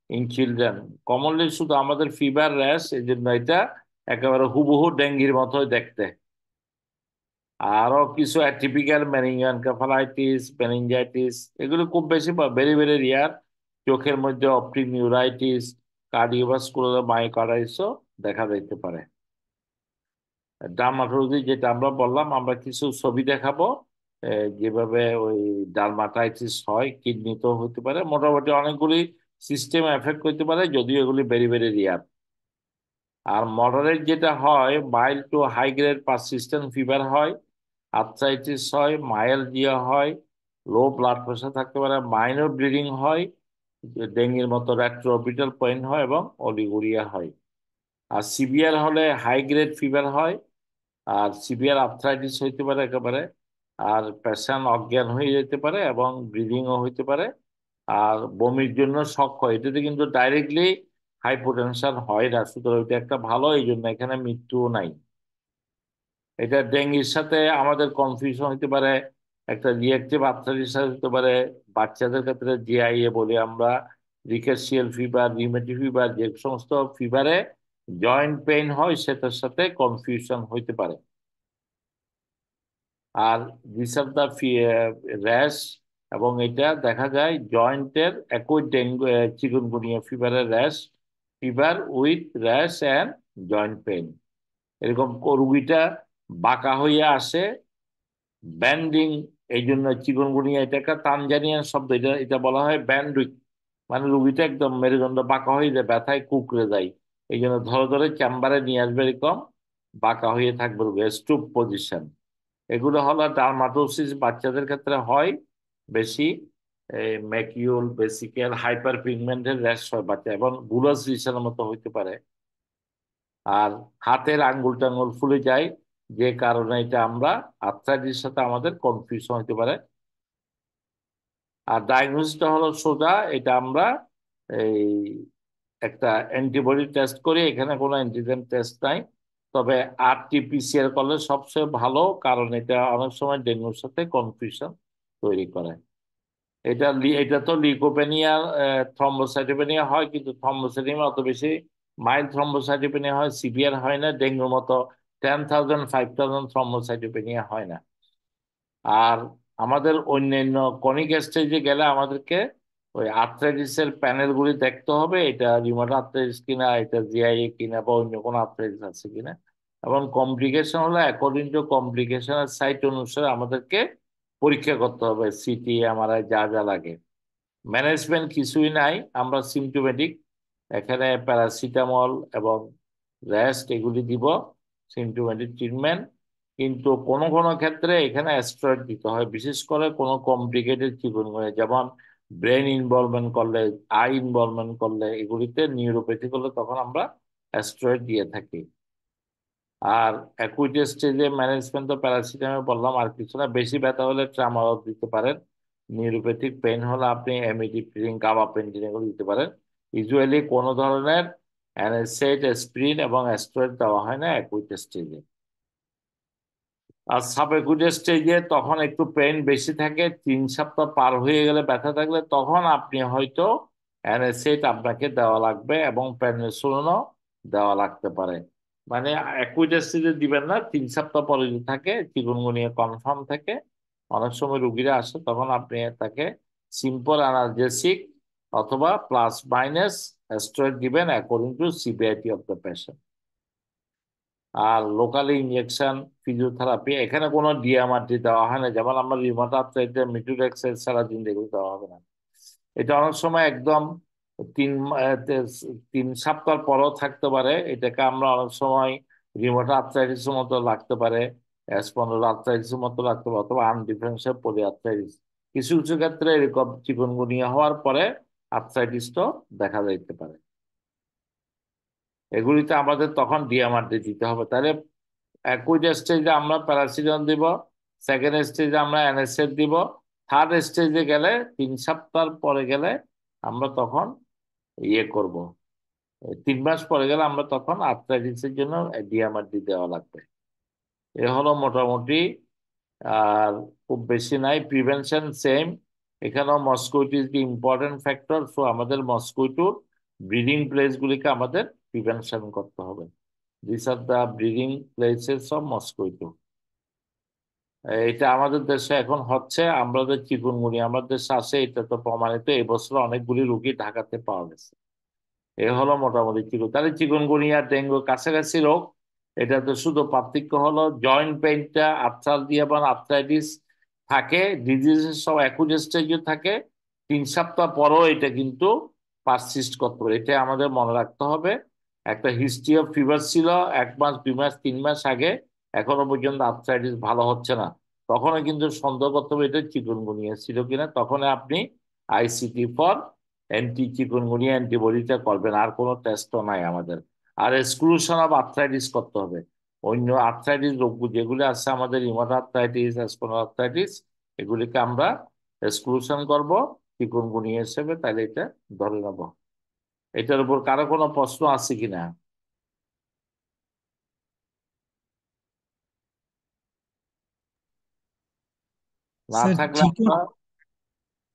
ইন চিলড্রেন। কমনলি শুধু আমাদের ফিভার, র্যাশ, এই জন্য এটা একেবারে হুবহু ডেঙ্গির মতোই দেখতে। আরো কিছু অ্যাটিপিক্যাল মেনিনজাইটিস, মেনিনজাইটিস, এগুলো খুব বেশি ভেরি ভেরি রিয়ার। চোখের মধ্যে অপটিক নিউরাইটিস, কার্ডিওভাস্কুলার মায়োকার্ডাইটিসও দেখা দিতে পারে। ডার্মাটোলজি যেটা আমরা বললাম, আমরা কিছু ছবি দেখাবো যেভাবে ওই ডার্মাটাইটিস হয়। কিডনিতেও হতে পারে, মোটামুটি অনেকগুলি সিস্টেম এফেক্ট করতে পারে, যদিও এগুলি ভেরি ভেরি রিয়ার। আর মডারেট যেটা হয়, mild to high grade persistent fever হয়। আর্থ্রাইটিস হয়, মায়ালজিয়া হয়, লো ব্লাড প্রেশার থাকতে পারে, মাইনর ব্লিডিং হয়, ডেঙ্গির মতো রেট্রোঅরবিটাল পেইন হয় এবং অলিগুরিয়া হয়। আর সিভিয়ার হলে হাই গ্রেড ফিভার হয়, আর সিভিয়ার আর্থ্রাইটিস হইতে পারে একেবারে, আর পেশেন্ট অজ্ঞান হয়ে যেতে পারে এবং ব্লিডিংও হইতে পারে, আর বমির জন্য শক হয়। এটাতে কিন্তু ডাইরেক্টলি হাইপোটেনশন হয় না, সুতরাং এটা একটা ভালো, এই জন্য এখানে মৃত্যুও নাই। এটা ডেঙ্গির সাথে আমাদের কনফিউশন হতে পারে, একটা রিয়েক্টিভ আর্থ্রাইটিস হতে পারে। বাচ্চাদের ক্ষেত্রে জিআইএ বলি আমরা, রিকেটসিয়াল ফিভার, রিউমেটিক ফিভার, যে সমস্ত ফিভারে জয়েন্ট পেইন হয় সেটার সাথে কনফিউশন হইতে পারে। আর দিস আর দা র্যাশ, এবং এটা দেখা যায় জয়েন্টের একই ডেঙ্গু চিকুনগুনিয়া ফিভারের rash, fever with rash and joint pain. এরকম রুগীটা বাঁকা হইয়া আসে, ব্যান্ডিং, এই জন্য চিকনগুনিয়া এটা একটা তানজানিয়ান শব্দ, এটা এটা বলা হয় ব্যান্ডুইক, মানে রুগীটা একদম মেরুদণ্ড বাঁকা হয়ে যায়, ব্যথায় কুঁকড়ে যায়। এই জন্য ধরে ধরে চেম্বারে নিয়ে আসবে, এরকম বাঁকা হয়ে থাকবে রুগী, স্টুপ পজিশন। এগুলো হলো ডার্মাটোসিস, বাচ্চাদের ক্ষেত্রে হয় বেশি। ম্যাকিউল বেসিক্যাল হাইপার পিগমেন্টের র্যাশ হয় বাচ্চা, এবং বুলাস রিসের মতো হইতে পারে। আর হাতের আঙ্গুল টাঙ্গুল ফুলে যায়, যে কারণে এটা আমরা আর্থ্রাইটিসের সাথে আমাদের কনফিউশন হতে পারে। আর ডায়াগনোসিসটা হলো সোজা, এটা আমরা এই একটা অ্যান্টিবডি টেস্ট করি, এখানে কোনো অ্যান্টিজেন টেস্ট নাই। তবে আরটিপিসিআর করলে সবচেয়ে ভালো, কারণ এটা অনেক সময় ডেঙ্গুর সাথে কনফিউশন তৈরি করে। এটা তো লিকোপেনিয়া, থ্রম্বোসাইটোপেনিয়া হয়, কিন্তু থ্রম্বোসাইটোপেনিয়া অত বেশি মাইল্ড থ্রম্বোসাইটোপেনিয়া হয়, সিভিয়ার হয় না, ডেঙ্গুর মতো 10,000 5,000 থ্রম্বোসাইটোপেনিয়া হয় না। আর আমাদের অন্যান্য কনিক স্টেজে গেলে আমাদেরকে ওই আর্থ্রাইটিসের প্যানেলগুলি দেখতে হবে, এটা রিউমাটয়েড আর্থ্রাইটিস কিনা, এটা জিআইএ কিনা, বা অন্য কোনো আর্থ্রাইটিস আছে কিনা। এবং কমপ্লিকেশন হলে অ্যাকর্ডিং টু কমপ্লিকেশনের সাইট অনুসারে আমাদেরকে পরীক্ষা করতে হবে, সিটি এমআরআই যা যা লাগে। ম্যানেজমেন্ট কিছুই নাই, আমরা সিমটোমেটিক, এখানে প্যারাসিটামল এবং রেস্ট এগুলি দিব, সিমটোমেটিক ট্রিটমেন্ট। কিন্তু কোনো কোনো ক্ষেত্রে এখানে স্টেরয়েড দিতে হয়, বিশেষ করে কোনো কমপ্লিকেটেড চিকুনগুনিয়া, যেমন ব্রেন ইনভলভমেন্ট করলে, আই ইনভলভমেন্ট করলে, এগুলিতে নিউরোপ্যাথি করলে তখন আমরা স্টেরয়েড দিয়ে থাকি। আর অ্যাকুইট স্টেজে ম্যানেজমেন্ট তো প্যারাসিটামল বললাম, আর কিছু না। বেশি ব্যথা হলে ট্রামাডল দিতে পারেন। নিউরোপ্যাথিক পেইন হলে আপনি এমিডিপ্রিন, গাবাপেন্টিন এগুলো দিতে পারেন। ইউজুয়ালি কোনো ধরনের অ্যানেসেড, অ্যাসপিরিন এবং স্টেরয়েড দেওয়া হয় না অ্যাকুইট স্টেজে। আর সাব অ্যাকুইট স্টেজে তখন একটু পেইন বেশি থাকে, 3 সপ্তাহ পার হয়ে গেলে ব্যথা থাকলে তখন আপনি হয়তো অ্যানেসেড আপনাকে দেওয়া লাগবে, এবং প্রেডনিসোলনও দেওয়া লাগতে পারে। মানে অ্যাকুইট স্টেজে দিবেন না, 3 সপ্তাহ পরে যদি থাকে, চিকুনগুনিয়া কনফার্ম থাকে, অনেক সময় রুগীরা আসে, তখন আপনি তাকে সিম্পল অ্যানালজেসিক অথবা প্লাস মাইনাস স্টেরয়েড দিবেন according to severity of the patient. আর লোকালি ইনজেকশন, ফিজিওথেরাপি, এখানে কোনো ডিএমআরটি দেওয়া হয় না, যেমন আমরা রিউমাটয়েড আর্থ্রাইটিসে মিথোট্রেক্সাইড ছাড়া দিন এগুলো দেওয়া হবে না। এটা অনেক সময় একদম 3 সপ্তাহ পরও থাকতে পারে, এটাকে আমরা অনেক সময় রিউমাটয়েড আর্থ্রাইটিসের মতো লাগতে পারে, স্পন্ডাইল আর্থ্রাইটিসের মতো লাগতে পারে, অথবা আনডিফারেন্সিয়েটেড পলিআর্থ্রাইটিস। কিছু কিছু ক্ষেত্রে এরকম চিকুনগুনিয়া হওয়ার পরে আর্থ্রাইটিসটা দেখা যাইতে পারে। এগুলিতে আমাদের তখন ডিএমআরটি দিতে হবে। তাহলে অ্যাকুইট স্টেজে আমরা প্যারাসিটামল দিব, সেকেন্ড স্টেজে আমরা অ্যানেসেড দিব, থার্ড স্টেজে গেলে 3 সপ্তাহ পরে গেলে আমরা তখন ইয়ে করব, 3 মাস পরে গেলে আমরা তখন আর্থ্রাইটিসের জন্য ডিএমআরটি দেওয়া লাগবে। এ হলো মোটামুটি। আর খুব বেশি নাই, প্রিভেনশন সেম। এখানেও mosquito is the important factor, so আমাদের মস্কুইটোর ব্রিডিং প্লেস গুলিকে আমাদের প্রিভেনশন করতে হবে। This are the breeding places of mosquito. এটা আমাদের দেশে এখন হচ্ছে, আমাদের চিকুনগুনিয়া আমাদের দেশে আসে, এটা তো প্রমাণিত, এই বছর অনেকগুলি রোগী ঢাকাতে পাওয়া গেছে। এ হলো মোটামুটি তাহলে চিকুনগুনিয়া ডেঙ্গু কাছাকাছি রোগ। এটা তো শুধু পার্থক্য হলো জয়েন্ট পেইনটা আর্থ্রালজিয়া বা আর্থ্রাইটিস থাকে, ডিজিজের সব অ্যাকুট স্টেজে থাকে, 3 সপ্তাহ পরও এটা কিন্তু পারসিস্ট করতে পারে, এটা আমাদের মনে রাখতে হবে। একটা হিস্ট্রি অফ ফিভার ছিল 1 মাস 2 মাস 3 মাস আগে, এখনো পর্যন্ত আর্থ্রাইটিস ভালো হচ্ছে না, তখন কিন্তু সন্দেহ করতে হবে এটা চিকুনগুনিয়া ছিল কিনা, তখন আপনি আইসিটি ফর অ্যান্টি চিকুনগুনিয়া অ্যান্টিবডিটা করবেন, আর কোনো টেস্টও নাই আমাদের। আর এক্সক্লুশন অফ আর্থ্রাইটিস করতে হবে। অন্য আর্থ্রাইটিস রোগ যেগুলি আছে আমাদের, রিমাট আর্থ্রাইটিস, স্পন্ডালাইটিস, এগুলিকে আমরা এক্সক্লুশন করব চিকুনগুনিয়া হিসেবে, তাহলে এটা ধরে নেব। এটার উপর কারো কোনো প্রশ্ন আছে কিনা? না স্যার থাকলে চিকুন আমরা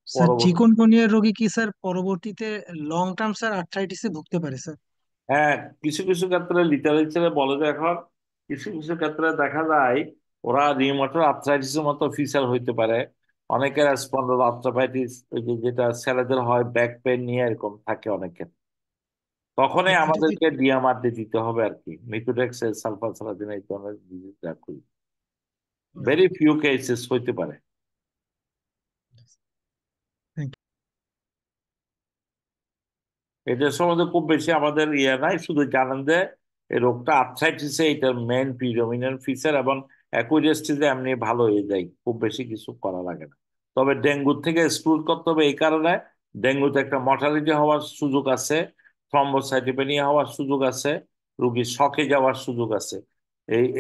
স্যার পরবর্তী। চিকুনগুনিয়া রোগী কি স্যার পরবর্তীতে লং টার্ম স্যার আর্থ্রাইটিসে ভুগতে পারে স্যার? হ্যাঁ, কিছু কিছু ক্ষেত্রে লিটারেচারে বলে যে এখন কিছু কিছু ক্ষেত্রে দেখা যায় ওরা রিউমাটয়েড আর্থ্রাইটিসের মতো ফিচার হইতে পারে। অনেকের স্পন্ডাল আর্থ্রাইটিস, ওই যে যেটা ছেলেদের হয় ব্যাক পেন নিয়ে এরকম থাকে অনেকের, তখনই এটা কি আমাদেরকে ডিএমআর দিয়ে দিতে হবে আর কি, মিথোডেক্স সালফাসালাজিন এই ধরনের ডিজিজ রাখি। ভেরি ফিউ কেসেস হইতে পারে। থ্যাংক এটার সম্বন্ধে খুব বেশি আমাদের ইয়ে নাই, শুধু জানেন যে এই রোগটা আর্থ্রাইটিসে এটার মেন প্রিডমিনেন্ট ফিচার, এবং অ্যাকুরেসিতে এমনি ভালো হয়ে যায়, খুব বেশি কিছু করা লাগে না। তবে ডেঙ্গুর থেকে এক্সক্লুড করতে হবে এই কারণে, ডেঙ্গুতে একটা মর্টালিটি হওয়ার সুযোগ আছে, থ্রম্বোসাইটোপেনিয়া হওয়ার সুযোগ আছে, রোগীর শকে যাওয়ার সুযোগ আছে।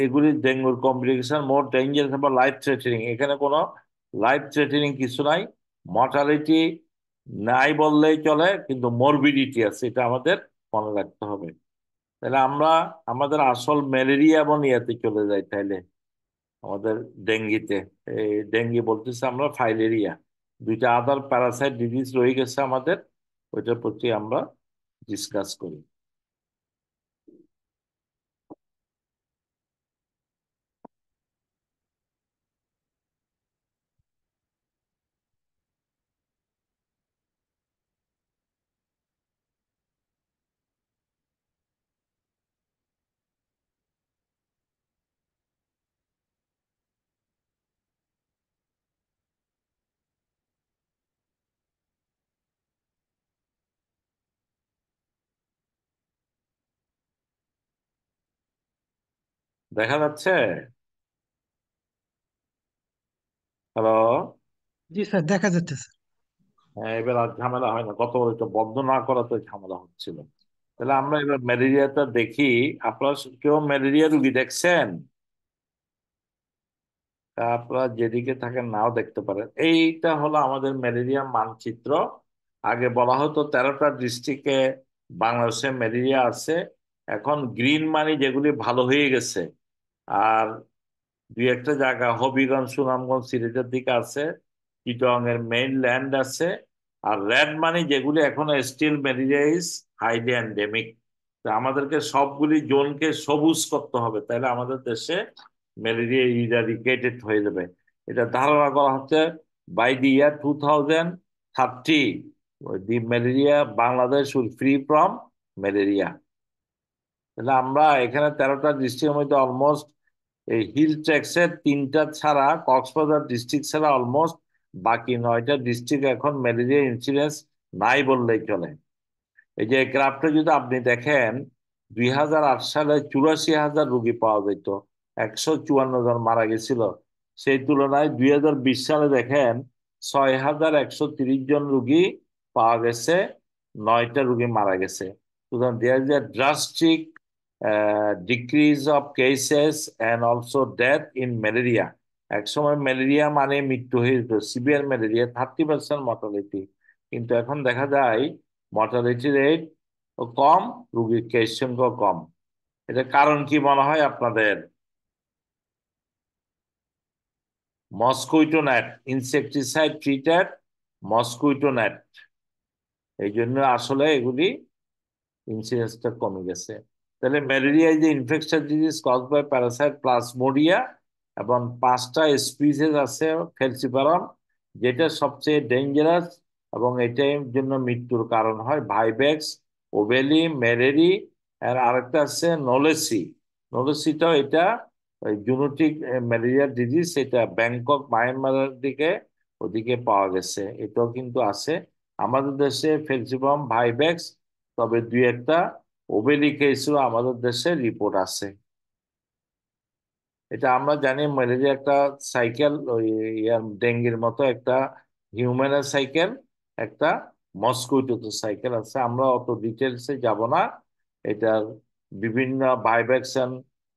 এগুলি ডেঙ্গুর কমপ্লিকেশন, মোর ডেঞ্জারাস বা লাইফ থ্রেটেনিং। এখানে কোনো লাইফ থ্রেটেনিং কিছু নাই, মর্টালিটি নাই বললেই চলে, কিন্তু মরবিডিটি আছে, এটা আমাদের মনে রাখতে হবে। তাহলে আমরা আমাদের আসল ম্যালেরিয়া এবং ইয়াতে চলে যাই তাইলে, আমাদের ডেঙ্গিতে। এই ডেঙ্গি বলতেছে আমরা ফাইলেরিয়া, দুইটা আদার প্যারাসাইট ডিজিজ রয়ে গেছে আমাদের, ওইটার প্রতি আমরা ডিসকাস করি। দেখা যাচ্ছে? হ্যালো? জি স্যার, দেখা যাচ্ছে স্যার। হ্যাঁ, এবার আর ঝামেলা হয় না, গত এটা বন্ধ না করাতে ঝামেলা হচ্ছিল। তাহলে আমরা এবার ম্যালেরিয়াটা দেখি। আপনারা কেউ ম্যালেরিয়া রুগী দেখছেন? তা আপনারা যেদিকে থাকেন নাও দেখতে পারেন। এইটা হলো আমাদের ম্যালেরিয়া মানচিত্র। আগে বলা হতো 13টা ডিস্ট্রিক্টে বাংলাদেশে ম্যালেরিয়া আছে। এখন গ্রিন মানে যেগুলি ভালো হয়ে গেছে, আর দুই একটা জায়গা হবিগঞ্জ, সুনামগঞ্জ, সিলেটের দিকে আছে, চিটং এর মেইন ল্যান্ড আছে। আর রেড মানে যেগুলি এখন still malaria is highly endemic. আমাদেরকে সবগুলি জোনকে সবুজ করতে হবে, তাহলে আমাদের দেশে ম্যালেরিয়া ইরাডিকেটেড হয়ে যাবে। এটা ধারণা করা হচ্ছে by the year 2030 the malaria Bangladesh will free from malaria. তাহলে আমরা এখানে 13টা ডিস্ট্রিক্টের মধ্যে অলমোস্ট এই হিল ট্যাক্সের 3টা ছাড়া, কক্সবাজার ডিস্ট্রিক্ট ছাড়া অলমোস্ট বাকি 9টা ডিস্ট্রিক্ট এখন ম্যালেরিয়া ইন্সিডেন্স নাই বললেই চলে। এই যে গ্রাফটা যদি আপনি দেখেন, 2008 সালে 84,000 রোগী পাওয়া যেত, 154 জন মারা গেছিল। সেই তুলনায় 2020 সালে দেখেন 6,130 জন রোগী পাওয়া গেছে, 9টা রোগী মারা গেছে। সুতরাং there is a drastic decrease of cases and also death in malaria. একসময় ম্যালেরিয়া মানে মৃত্যু হয়ে যেত, সিভিয়ার ম্যালেরিয়া 30% মর্টালিটি, কিন্তু এখন দেখা যায় মর্টালিটি রেট কম, রোগীর কেস সংখ্যা কম। এটা কারণ কি মনে হয় আপনাদের? Mosquito net, insecticide treated mosquito net, এই জন্য আসলে এগুলি ইনসিডেন্সটা কমে গেছে। তাহলে ম্যালেরিয়া যে infection disease caused by parasite plasmodia, এবং 5টা স্পিসিস আছে ফেলসিপারম, যেটা সবচেয়ে ডেঞ্জারাস এবং এটার জন্য মৃত্যুর কারণ হয়, ভাইবেক্স, ওবেলি, মেরেরি, আর আরেকটা আছে নোলেসি। নোলেসিটাও এটা জুনোটিক ম্যালেরিয়া ডিজিজ, এটা ব্যাংকক মায়ানমারের দিকে ওদিকে পাওয়া গেছে, এটাও কিন্তু আছে। আমাদের দেশে ফেলসিপারম, ভাইবেক্স, তবে দুই একটা ওবেলি কেসও আমাদের দেশে রিপোর্ট আছে। এটা আমরা জানি ম্যালেরিয়া একটা সাইকেল, ওই ডেঙ্গির মতো একটা হিউম্যানের সাইকেল, একটা মস্কুইটো সাইকেল আছে। আমরা অত ডিটেলসে যাব না। এটার বিভিন্ন ভাইব্রেশন,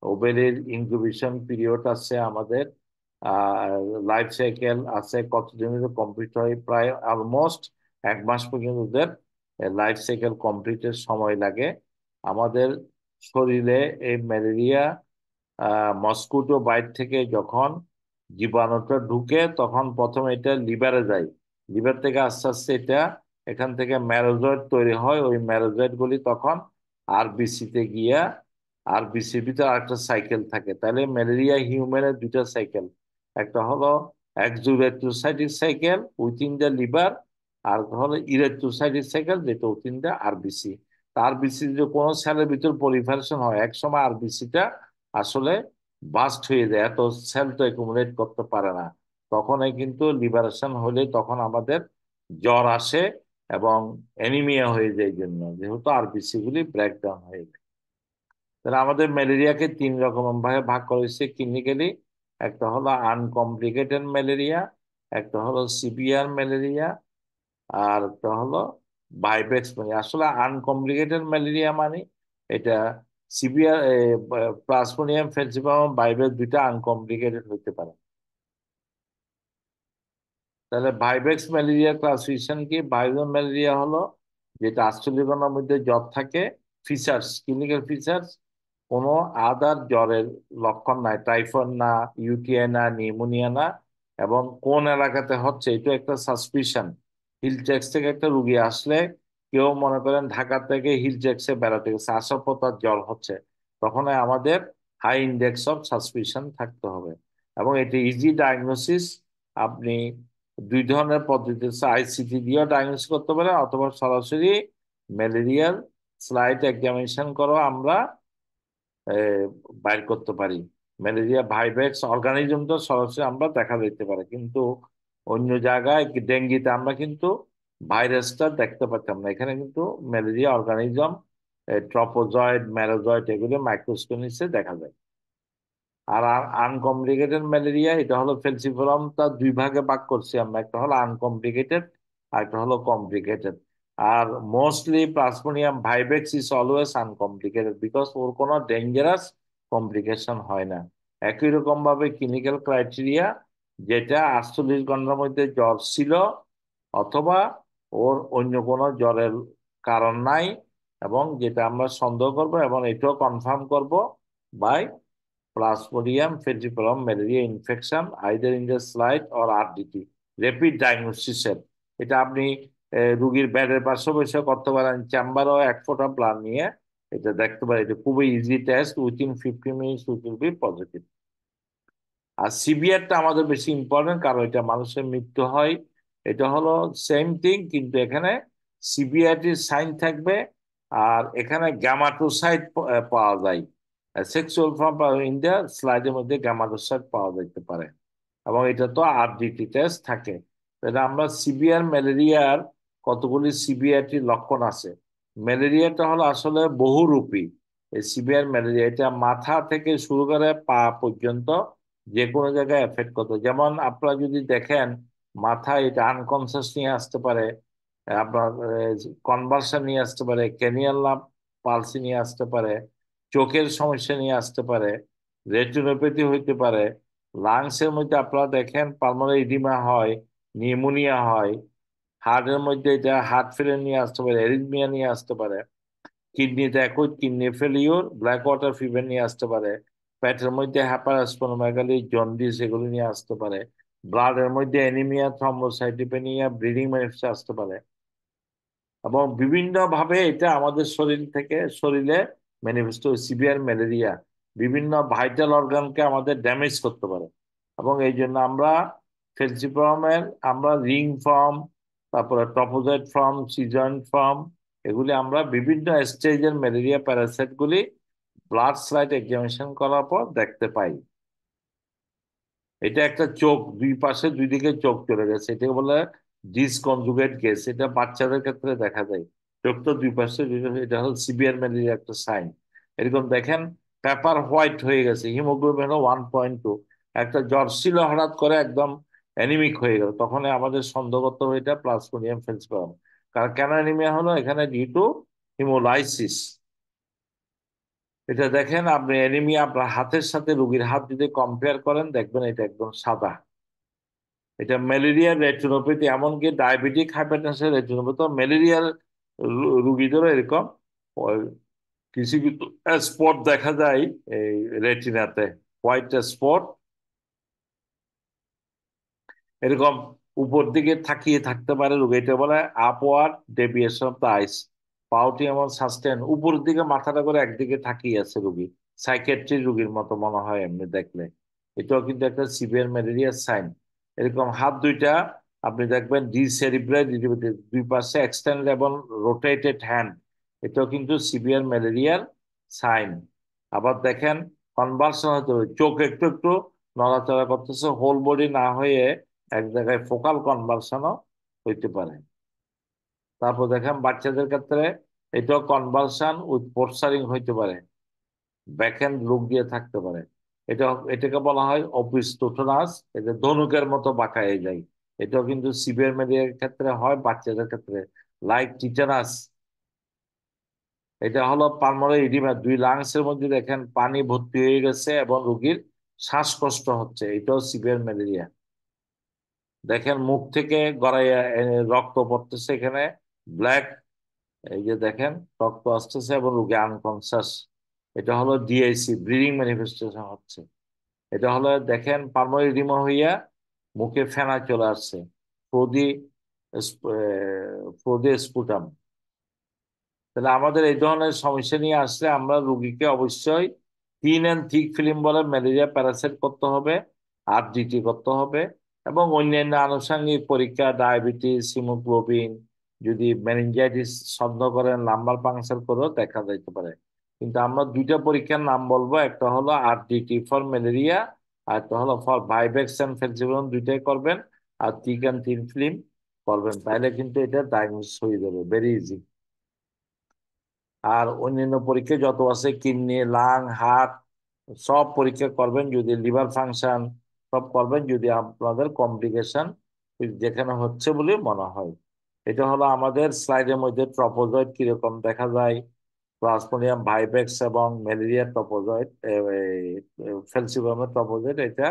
ওভেরির ইনকিউবেশন পিরিয়ড আছে আমাদের, আর লাইফ সাইকেল আছে, কতদিনের কমপ্লিট হয়, প্রায় অলমোস্ট 1 মাস পর্যন্ত ওদের লাইফ সাইকেল কমপ্লিটের সময় লাগে। আমাদের শরীরে এই ম্যালেরিয়া মস্কুটো বাইট থেকে যখন জীবাণুটা ঢুকে তখন প্রথমে এটা লিভারে যায়। লিভার থেকে আস্তে আস্তে এটা এখান থেকে ম্যারোজয়েড তৈরি হয়। ওই ম্যারোজয়েড গুলি তখন আরবিসি তে গিয়া, আরবিসির ভিতরে আরেকটা সাইকেল থাকে। তাহলে ম্যালেরিয়া হিউম্যানের দুইটা সাইকেল, একটা হলো এক্সুরেট্রোসাইটিক সাইকেল উইথিন দ্য লিভার, আর হলো ইরেথ্রোসাইটিক সাইকেল যেটা উইথিন দ্য আরবিসি। আরবিসি যে কোনো সেলের ভিতর পলিফারেশন হয়, একসময় আরবিসিটা আসলে বাস্ট হয়ে যায়, এত সেল তো একুমুলেট করতে পারে না। তখনই কিন্তু লিবারেশন হলে তখন আমাদের জ্বর আসে এবং অ্যানিমিয়া হয়ে যায়, জন্য যেহেতু আরবিসি গুলি ব্রেকডাউন হয়ে যায়। তাহলে আমাদের ম্যালেরিয়াকে 3 রকম ভাবে ভাগ করা হয়েছে ক্লিনিক্যালি। একটা হলো আনকমপ্লিকেটেড ম্যালেরিয়া, একটা হলো সিভিয়ার ম্যালেরিয়া, আর একটা হলো ভাইব্রেক্স ম্যালেরিয়া। আসলে আনকমপ্লিকেটেড ম্যালেরিয়া মানে এটা সিভিয়ার প্লাজমোডিয়াম ফেলসিপারাম ভাইব্রেক্স দুইটা আনকমপ্লিকেটেড হতে পারে। তাহলে ভাইব্রেক্স ম্যালেরিয়া ক্লাসিফিকেশন কি? ভাইব্রেক্স ম্যালেরিয়া হলো যেটা আশ্চর্যজনকের মধ্যে জ্বর থাকে, ফিচার্স, ক্লিনিক্যাল ফিচার্স, কোনো আদার জ্বরের লক্ষণ নাই, টাইফয়েড না, ইউটিআই না, নিউমোনিয়া না, এবং কোন এলাকাতে হচ্ছে এটা একটা সাসপিশন। হিল ট্যাক্স থেকে একটা রুগী আসলে, কেউ মনে করেন ঢাকা থেকে হিল ট্যাক্সে বেড়াতে গেছে, আসার পর তার জ্বর হচ্ছে, তখন আমাদের হাই ইন্ডেক্স অফ সাসপিশন থাকতে হবে। এবং এটি ইজি ডায়াগনোসিস। আপনি 2 ধরনের পদ্ধতি আছে, আইসিটি দিয়েও ডায়াগনোসিস করতে পারেন, অথবা সরাসরি ম্যালেরিয়ার স্লাইড এক্সামিনেশন করো আমরা বাইর করতে পারি। ম্যালেরিয়া ভাইব্রেক্স অর্গানিজম তো সরাসরি আমরা দেখা দিতে পারে, কিন্তু অন্য জায়গায় ডেঙ্গিতে আমরা কিন্তু ভাইরাসটা দেখতে পাচ্ছি না। এখানে কিন্তু ম্যালেরিয়া অর্গানিজম, ট্রপোজয়েড, ম্যারোজয়েড, এগুলো মাইক্রোস্কোপ নিচে দেখা যায়। আর আনকমপ্লিকেটেড ম্যালেরিয়া এটা হলো ফেলসিফরাম, তার 2 ভাগে ভাগ করছি আমরা, একটা হলো আনকমপ্লিকেটেড আর একটা হলো কমপ্লিকেটেড। আর mostly plasmodium vivax is always uncomplicated because ওর কোনো ডেঞ্জারাস কমপ্লিকেশন হয় না। একই রকম ভাবে ক্লিনিক্যাল ক্রাইটেরিয়া, যেটা 48 ঘন্টার মধ্যে জ্বর ছিল অথবা ওর অন্য কোনো জ্বরের কারণ নাই, এবং যেটা আমরা সন্দেহ করব এবং এটাও কনফার্ম করব by Plasmodium falciparum malaria infection either in the slide or RDT, rapid ডায়াগনোসিসের। এটা আপনি রুগীর বেডের পাশে বসে করতে পারেন, চেম্বারও 1 ফোঁটা ব্লাড নিয়ে এটা দেখতে পারেন। এটা খুবই easy test, within 50 minutes will be positive. আর সিভিয়ারটা আমাদের বেশি ইম্পর্টেন্ট, কারণ এটা মানুষের মৃত্যু হয়। এটা হলো সেম থিং, কিন্তু এখানে সিভিয়ারিটির সাইন থাকবে, আর এখানে গ্যামাটোসাইট পাওয়া যায়। সেক্সুয়াল ফর্ম ইন্ডিয়া স্লাইডের মধ্যে গ্যামাটোসাইট পাওয়া যেতে পারে, এবং এটা তো আরডিটি টেস্ট থাকে। তাহলে আমরা সিভিয়ার ম্যালেরিয়ার কতগুলি সিভিয়ারিটির লক্ষণ আছে। ম্যালেরিয়াটা হলো আসলে বহুরূপী। এই সিভিয়ার ম্যালেরিয়া এটা মাথা থেকে শুরু করে পা পর্যন্ত যে কোনো জায়গায় এফেক্ট করতে, যেমন আপনারা যদি দেখেন মাথায় এটা আনকনসিয়াস নিয়ে আসতে পারে, আপনার কনভার্সন নিয়ে আসতে পারে, ক্যানিয়াল পালসি নিয়ে আসতে পারে, চোখের সমস্যা নিয়ে আসতে পারে, রেটিনোপ্যাথি হইতে পারে, লাংসের মধ্যে আপনারা দেখেন পালমোনারি ইডিমা হয়, নিউমোনিয়া হয়, হার্টের মধ্যে এটা হার্ট ফেলিয়ার নিয়ে আসতে পারে, এরিথমিয়া নিয়ে আসতে পারে, কিডনিতে একই kidney failure, black water fever নিয়ে আসতে পারে, পেটের মধ্যে হ্যাপারস্প্লেনোমেগালি, জন্ডিস, এগুলো নিয়ে আসতে পারে, ব্লাডের মধ্যে অ্যানিমিয়া, থ্রম্বোসাইটোপেনিয়া, ব্লিডিং ম্যানিফেস্ট আসতে পারে। এবং বিভিন্ন ভাবে এটা আমাদের শরীর থেকে শরীরে ম্যানিফেস্ট, সিভিয়ার ম্যালেরিয়া বিভিন্ন ভাইটাল অর্গানকে আমাদের ড্যামেজ করতে পারে। এবং এই জন্য আমরা ফেলসিপারামের আমরা রিং ফর্ম, তারপরে ট্রপোজয়েড ফর্ম, সিজয়েন্ট ফর্ম, এগুলি আমরা বিভিন্ন স্টেজের ম্যালেরিয়া প্যারাসাইট গুলি ব্লাড স্লাইড এক্সামিনেশন করার পর দেখতে পাই। এটা একটা চোখ, দুই পাশে দুই দিকে চোখ চলে গেছে, এটাকে বলে ডিসকনজুগেট কেস। এটা বাচ্চাদের ক্ষেত্রে দেখা যায়, চোখ তো দুই পাশে, এটা হল সিভিয়ার ম্যালেরিয়া একটা সাইন। এরকম দেখেন পেপার হোয়াইট হয়ে গেছে, হিমোগ্লোবিন 1.2, একটা জ্বর ছিল হঠাৎ করে একদম অ্যানিমিক হয়ে গেল, তখন আমাদের সন্দেহ করতে হবে এটা প্লাজমোডিয়াম ফেলসিপারাম। কারণ কেন অ্যানিমিয়া হলো, এখানে ডিউ টু হিমোলাইসিস। এটা দেখেন আপনি অ্যানিমিয়া আপনার হাতের সাথে রোগীর হাত যদি কম্পেয়ার করেন দেখবেন এটা একদম সাদা। এটা ম্যালেরিয়ার রেটিনোপ্যাথি, এমনকি ডায়াবেটিক হাইপারটেনশন রেটিনোপ্যাথি, ম্যালেরিয়ার রুগীদেরও এরকম কিছু কিছু স্পট দেখা যায় এই রেটিনাতে, হোয়াইট স্পট এরকম উপর দিকে তাকিয়ে থাকতে পারে রোগী, এটা বলে আপওয়ার্ড ডেভিয়েশন অফ দ্য আইস। পাওটি এমন সাস্টেন উপরের দিকে মাথাটা করে একদিকে তাকিয়ে আছে রোগী, সাইকিয়াট্রি রোগীর মতো মনে হয় এমনি দেখলে। এটাও কিন্তু একটা সিভিয়ার ম্যালেরিয়ার সাইন। এরকম হাত দুইটা আপনি দেখবেন ডিসেরিব্রাল, দুই পাশে এক্সটেন্ড এবং রোটেটেড হ্যান্ড, এটাও কিন্তু সিভিয়ার ম্যালেরিয়ার সাইন। আবার দেখেন কনভালশন হতে হবে, চোখ একটু একটু নড়াচড়া করতেছে, হোল বডি না হয়ে এক জায়গায় ফোকাল কনভালশনও হইতে পারে। তারপর দেখেন বাচ্চাদের ক্ষেত্রে এটাও কনভালশন উইথ পোস্টারিং হইতে পারে, ব্যাকহ্যান্ড লুক দিয়ে থাকতে পারে। এটা এটাকে বলা হয় অপিস্টোটোনাস, এটা ধনুকের মতো বাঁকায় যায়। এটাও কিন্তু সিভিয়ার ম্যালেরিয়ার ক্ষেত্রে হয়, বাচ্চাদের ক্ষেত্রে লাইক টিটানাস। এটা হলো পালমোনারি ইডিমা, দুই লাংস এর মধ্যে দেখেন পানি ভর্তি হয়ে গেছে এবং রোগীর শ্বাসকষ্ট হচ্ছে, এটাও সিভিয়ার ম্যালেরিয়া। দেখেন মুখ থেকে গড়াইয়া রক্ত পড়তেছে এখানে, ব্ল্যাক, এই যে দেখেন রক্ত আসতেছে এবং রোগী আনকনসাস, এটা হলো ডিআইসি, ব্লিডিং ম্যানিফেস্টেশন হচ্ছে। এটা হলো দেখেন পালমোনারি ইডিমা হইয়া মুখে ফেনা চলে আসছে, ফ্রোদি ফ্রোদি স্পুটাম। তাহলে আমাদের এই ধরনের সমস্যা নিয়ে আসলে আমরা রুগীকে অবশ্যই থিন অ্যান্ড থিক ফিল্ম বলে ম্যালেরিয়া প্যারাসাইট করতে হবে, আরডিটি করতে হবে, এবং অন্যান্য আনুষঙ্গিক পরীক্ষা ডায়াবেটিস, হিমোগ্লোবিন, যদি মেনিনজাইটিস সন্দেহ করেন লাম্বার পাংচার করেও দেখা যাইতে পারে। কিন্তু আমরা দুইটা পরীক্ষার নাম বলবো, একটা হলো আরডিটি ফর ম্যালেরিয়া, আর একটা হলো ফর ভাইভ্যাক্স এন্ড ফেলসিপারাম, দুইটাই করবেন। আর থিক অ্যান্ড থিন ফিল্ম করবেন, তাহলে কিন্তু এটা ডায়াগনোস হয়ে যাবে, ভেরি ইজি। আর অন্যান্য পরীক্ষা যত আছে কিডনি, লাং, হার্ট, সব পরীক্ষা করবেন, যদি লিভার ফাংশন সব করবেন, যদি আপনাদের কমপ্লিকেশন যেখানে হচ্ছে বলে মনে হয়। এটা হলো আমাদের স্লাইডের মধ্যে ট্রপোজয়েড কিরকম দেখা যায়, প্লাজমোডিয়াম ভাইভ্যাক্স এবং ম্যালেরিয়া ট্রপোজয়েড, ফেলসিপারামের ট্রপোজয়েড, এটা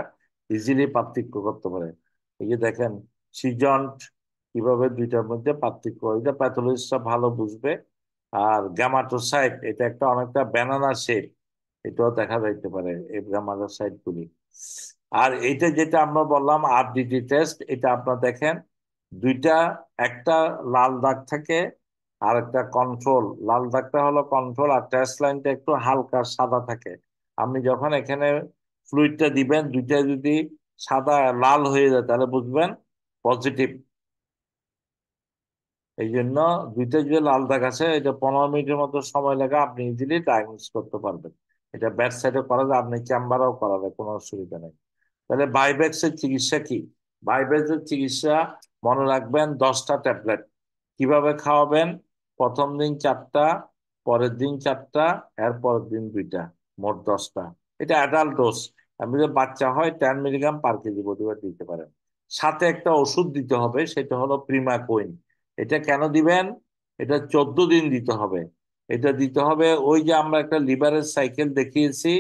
ইজিলি পার্থক্য করতে পারে। এই যে দেখেন সিজন্ট কিভাবে দুইটার মধ্যে পার্থক্য, এটা প্যাথোলজিস্টরা ভালো বুঝবে। আর গ্যামাটোসাইট, এটা একটা অনেকটা ব্যানানা শেপ, এটাও দেখা যাইতে পারে এই গ্যামাটোসাইট গুলি। আর এইটা যেটা আমরা বললাম আরডিটি টেস্ট, এটা আপনার দেখেন দুইটা, একটা লাল দাগ থাকে আর একটা কন্ট্রোল, লাল দাগটা হলো কন্ট্রোল আর টেস্ট লাইনটা একটু হালকা সাদা থাকে। আপনি যখন এখানে ফ্লুইডটা দিবেন দুইটা যদি সাদা লাল হয়ে যায় তাহলে বুঝবেন পজিটিভ। এই জন্য দুইটা যে লাল দাগ আছে, এটা 15 মিনিটের মতো সময় লাগে, আপনি ইজিলি ডায়াগনোস করতে পারবেন। এটা ব্যাক সাইডে করা যায়, আপনি চেম্বারেও করা যায়, কোনো অসুবিধা নেই। তাহলে ভাইভ্যাক্সের চিকিৎসা কি? ভাইভ্যাক্সের চিকিৎসা মনে রাখবেন 10টা ট্যাবলেট। কিভাবে খাওয়াবেন? প্রথম দিন 4টা, পরের দিন 4টা, এর পরের দিন 2টা, মোট 10টা। এটা অ্যাডাল্ট ডোজ। আপনি যদি বাচ্চা হয় 10 milligram per kg body wait দিতে পারেন। সাথে একটা ওষুধ দিতে হবে, সেটা হলো প্রিমাকোইন। এটা কেন দিবেন? এটা 14 দিন দিতে হবে। এটা দিতে হবে, ওই যে আমরা একটা লিভারের সাইকেল দেখিয়েছি,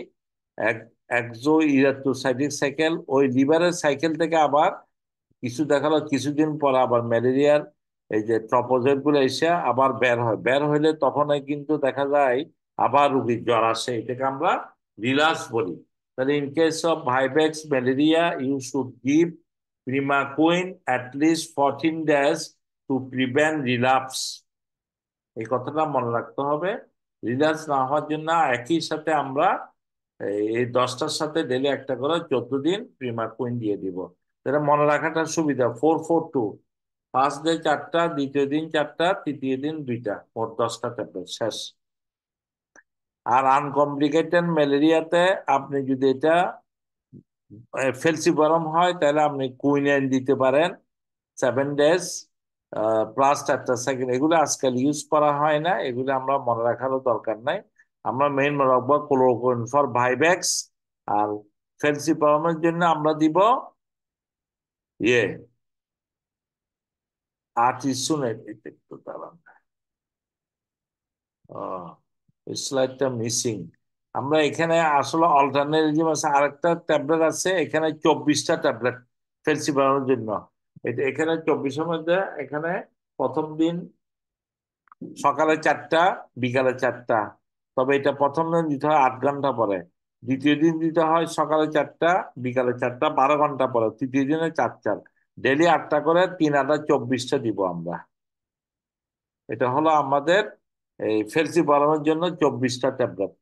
একজো ইরাটোসাইটিক সাইকেল, ওই লিভারের সাইকেল থেকে আবার কিছু দেখালো, কিছুদিন পর আবার ম্যালেরিয়ার এই যে ট্রপোজয়েড গুলো এসে আবার বের হয়, বের হইলে তখনই কিন্তু দেখা যায় আবার রুগীর জ্বর আসে, এটাকে আমরা রিলাক্স বলি। তাহলে in case of vivax malaria you should give primaquine at least 14 days to prevent relapse. এই কথাটা মনে রাখতে হবে। রিলাক্স না হওয়ার জন্য একই সাথে আমরা এই 10টার সাথে ডেলি একটা করে 14 দিন প্রিমাকুইন দিয়ে দিব। এটা মনে রাখাটা সুবিধা, 4-4-2, ফার্স্ট ডে 4টা, দ্বিতীয় দিন 4টা, তৃতীয় দিন 2টা, মোট 10টা ট্যাবলেট শেষ। আর আনকমপ্লিকেটেড ম্যালেরিয়াতে আপনি যদি এটা ফেলসিপারাম হয় তাহলে আপনি কুইনাইন দিতে পারেন 7 days প্লাস 4টা সেকেন্ড। এগুলো আজকাল ইউজ করা হয় না, এগুলো আমরা মনে রাখারও দরকার নাই। আমরা মেইন রাখবো ক্লোরোকুইন ফর ভাইব্যাক্স। আর ফেলসিপারমের জন্য আমরা দিব ইয়ে আর্টিসুনেট। একটু দাঁড়ান, স্লাইডটা মিসিং। আমরা এখানে আসলে অল্টারনেটিভ আছে, আরেকটা ট্যাবলেট আছে এখানে, 24টা ট্যাবলেট ফেলসিপারমের জন্য। এটা এখানে 24-এর মধ্যে এখানে প্রথম দিন সকালে 4টা, বিকালে 4টা। তবে এটা প্রথম দিন দিতে হয় 8 ঘন্টা পরে, দ্বিতীয় দিন দিতে হয় সকালে 4টা, বিকালে 4টা, 12 ঘন্টা পরে, তৃতীয় দিনে 4 4। ডেলি 8টা করে, 3 8 24টা দিব আমরা। এটা হলো আমাদের এই ফেলসিপারমের জন্য 24টা ট্যাবলেট।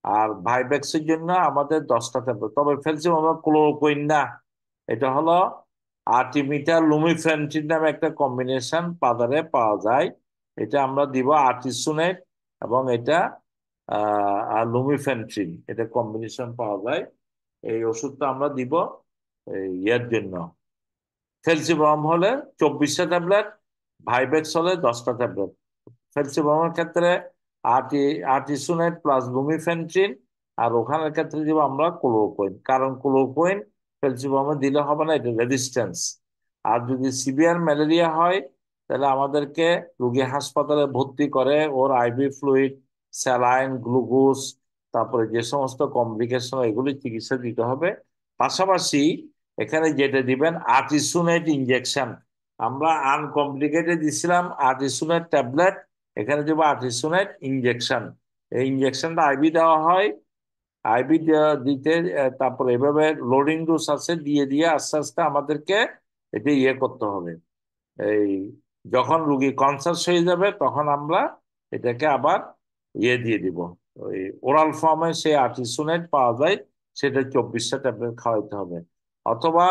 আর ভাইব্যাক্সের জন্য আমাদের 10টা ট্যাবলেট। তবে ফেলসিপারম ক্লোরোকুইন না, এটা হলো আর্টিমিটার লুমিফেন্ট্রিন নামে একটা কম্বিনেশন বাজারে পাওয়া যায়। এটা আমরা দিব আর্টিসুনেট এবং এটা আর লুমিফেন্ট্রিন, এটা কম্বিনেশন পাওয়া যায়। এই ওষুধটা আমরা দিব এই ইয়ের জন্য। ফেলসিপারম হলে 24টা ট্যাবলেট, ভাইব্যাক্স হলে 10টা ট্যাবলেট। ফেলসিপারমের ক্ষেত্রে আর্টি আর্টিসুনেট প্লাস লুমিফেন্ট্রিন, আর ওখানের ক্ষেত্রে দিব আমরা ক্লোরোকুইন। কারণ ক্লোরোকুইন ফেলসিপারমে দিলে হবে না, এটা রেজিস্ট্যান্স। আর যদি সিভিয়ার ম্যালেরিয়া হয় তাহলে আমাদেরকে রোগী হাসপাতালে ভর্তি করে ওর আইভি ফ্লুইড, স্যালাইন, গ্লুকোজ, তারপরে যে সমস্ত কমপ্লিকেশন এগুলি চিকিৎসা দিতে হবে। পাশাপাশি এখানে যেটা দিবেন আর্টিসুনেট ইনজেকশন। আমরা আনকমপ্লিকেটেড দিছিলাম আর্টিসুনেট ট্যাবলেট, এখানে দেবো আর্টিসুনেট ইনজেকশন। এই ইনজেকশনটা আইভি দেওয়া হয়। আইভি দিতে তারপরে এভাবে লোডিং ডোজ আছে, দিয়ে দিয়ে আস্তে আস্তে আমাদেরকে এটা ইয়ে করতে হবে। এই যখন রুগী কনসাস হয়ে যাবে তখন আমরা এটাকে আবার ইয়ে দিয়ে দিব। ওই ওরাল ফর্মে সে আর্টিসুনেট পাওয়া যায়, সেটা 24টা ট্যাবলেট খাওয়াইতে হবে। অথবা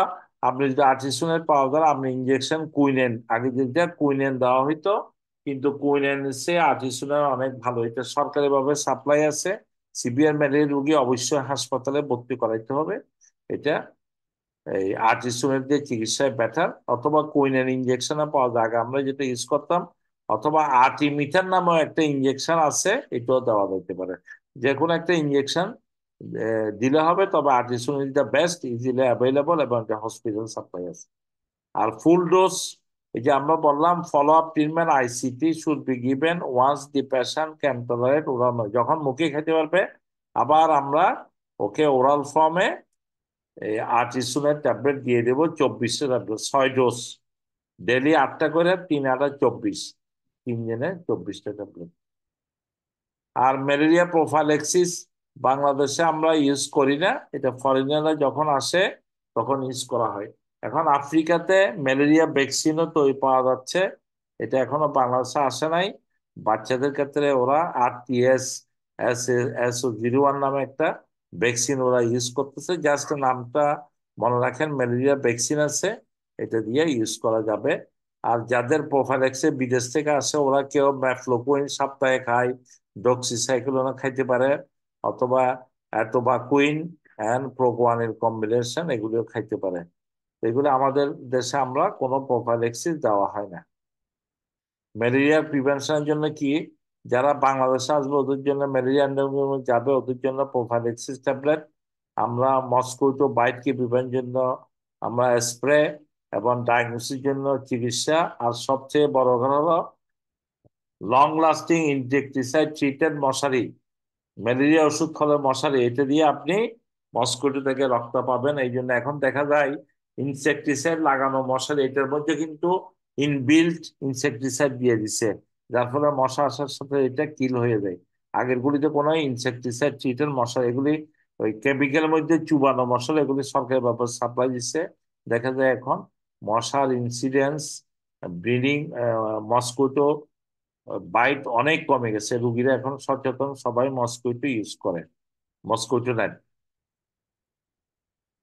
আপনি যদি আর্টিসুনেট পাওয়া যায়, আপনি ইনজেকশন কুইনেন, আগে যেটা কুইনেন দেওয়া হইতো, কিন্তু কুইনেন সে আর্টিসুনেট অনেক ভালো, এটা সরকারি ভাবে সাপ্লাই আছে। সিভিয়ার ম্যালেরিয়া রোগী অবশ্যই হাসপাতালে ভর্তি করাইতে হবে। এটা এই আর্টিসুনের দিয়ে চিকিৎসায় বেটার। অথবা কুইনের ইনজেকশনে পাওয়া যায়, আগে আমরা যেটা ইউজ করতাম। অথবা আর্টিমিথার নামেও একটা ইনজেকশন আছে, এটাও দেওয়া যেতে পারে। যে কোনো একটা ইনজেকশন দিলে হবে। তবে artesunate is the best, easily available এবং হসপিটাল সাপ্লাই আছে। আর ফুল ডোজ, এই যে আমরা বললাম follow up treatment ICT should be given once the patient can tolerate oral. যখন মুখে খেতে পারবে আবার আমরা ওকে ওরাল ফর্মে এই আর্টিসুনের ট্যাবলেট দিয়ে দেবো, 24টা ট্যাবলেট, 6 ডোজ, ডেলি 8টা করে, 3 8 24, 3 দিনে 24টা ট্যাবলেট। আর ম্যালেরিয়া প্রোফাইল্যাক্সিস বাংলাদেশে আমরা ইউজ করি না, এটা ফরেনাররা যখন আসে তখন ইউজ করা হয়। এখন আফ্রিকাতে ম্যালেরিয়া ভ্যাকসিনও তৈরি পাওয়া যাচ্ছে, এটা এখনো বাংলাদেশে আসে নাই। বাচ্চাদের ক্ষেত্রে ওরা RTS SO01 নামে একটা ভ্যাকসিন ওরা ইউজ করতেছে। জাস্ট নামটা মনে রাখেন, ম্যালেরিয়া ভ্যাকসিন আছে, এটা দিয়ে ইউজ করা যাবে। আর যাদের প্রোফাইল্যাক্সে বিদেশ থেকে আসে ওরা কেউ ম্যাফ্লোকুইন সপ্তাহে খায়, ডক্সিসাইক্লোনা খাইতে পারে, অথবা অ্যাটোবাকুইন অ্যান্ড প্রোগুয়ানিল কম্বিনেশন এগুলিও খাইতে পারে। এগুলো আমাদের দেশে আমরা কোনো প্রোফাইল্যাক্সিস দেওয়া হয় না। ম্যালেরিয়ার প্রিভেনশনের জন্য কি, যারা বাংলাদেশে আসবে ওদের জন্য ম্যালেরিয়া যাবে ওদের জন্য প্রোফাইল্যাক্সিস ট্যাবলেট। আমরা মস্কুইটো বাইটকে প্রিভেন্টের জন্য আমরা স্প্রে এবং ডায়াগনোসিসের জন্য চিকিৎসা। আর সবচেয়ে বড় কথা হলো লং লাস্টিং ইনসেক্টিসাইড ট্রিটেড মশারি। ম্যালেরিয়া ওষুধ হলো মশারি, এটা দিয়ে আপনি মস্কিটো থেকে রক্ষা পাবেন। এই জন্য এখন দেখা যায় ইনসেক্টিসাইড লাগানো মশারি, এটার মধ্যে কিন্তু ইনবিল্ট ইনসেক্টিসাইড দিয়ে দিছে, যার ফলে মশা আসার সাথে এটা কিল হয়ে যায়। আগের গুলিতে কোনো ইনসেক্টিসাইড ট্রিটেড মশারি, এগুলি ওই কেমিক্যালের মধ্যে চুবানো মশলা, এগুলি সরকারি ভাবে সাপ্লাই দিচ্ছে। দেখা যায় এখন মশার ইনসিডেন্স, ব্রিডিং, মস্কিটো বাইট অনেক কমে গেছে। রুগীরা এখন সচেতন, সবাই মস্কিটো ইউজ করে, মস্কিটো নেট।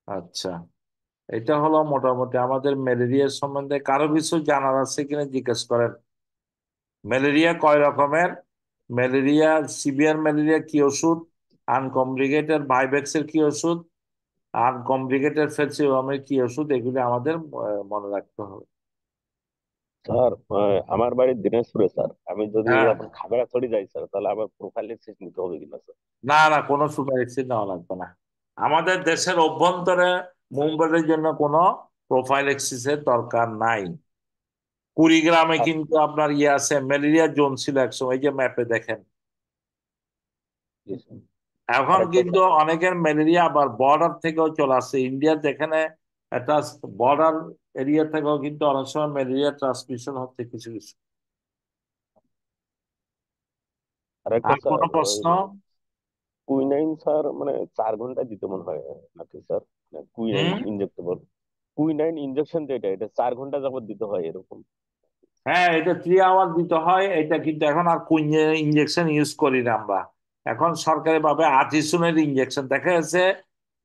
আচ্ছা, এটা হলো মোটামুটি আমাদের ম্যালেরিয়ার সম্বন্ধে। কারো কিছু জানার আছে কিনা জিজ্ঞেস করেন। ম্যালেরিয়া কয় রকমের, ম্যালেরিয়া সিভিয়ার ম্যালেরিয়া কি ওষুধ, আনকমপ্লিকেটেড ভাইভ্যাক্সের কি ওষুধ, আনকমপ্লিকেটেড ফেলসিপারমের কি ওষুধ, এগুলি আমাদের মনে রাখতে হবে। স্যার আমার বাড়ি দিনাজপুরে স্যার। আমি যদি হ্যাঁ, এখন খাগড়াছড়ি যাই স্যার, তাহলে আমার প্রোফাইল এক্সেস নিতে হবে কিনা স্যার? না না, কোনো সুপার এক্সিট নেওয়া লাগবে না। আমাদের দেশের অভ্যন্তরে মুভমেন্টের জন্য কোনো প্রোফাইল এক্সিসের দরকার নাই। কুড়িগ্রামে আর কিন্তু আপনার ইয়ে আছে, ম্যালেরিয়া জোন ছিল একসময়, এই যে ম্যাপে দেখেন। জি স্যার। এখন আরেকটা কিন্তু স্যার। অনেকের ম্যালেরিয়া আবার বর্ডার থেকেও চলে আসছে, ইন্ডিয়ার যেখানে একটা বর্ডার এরিয়া থেকেও কিন্তু অনেক সময় ম্যালেরিয়া ট্রান্সমিশন হচ্ছে কিছু কিছু। আরেকটা আর স্যার, কোনো ওই প্রশ্ন? কুইনাইন স্যার মানে 4 ঘন্টা দিতে মনে হয় নাকি স্যার? মানে কুইনাইন হুম। ইনজেক্টেবল, কুইনাইন ইনজেকশন যেটা, এটা 4 ঘন্টা যাবত দিতে হয় এরকম? হ্যাঁ, এটা 3 আওয়ার দিতে হয়। এটা কিন্তু এখন আর কোন ইঞ্জেকশন ইউজ করি না আমরা। এখন সরকারি ভাবে আর্টিসুনের ইঞ্জেকশন দেখা যাচ্ছে,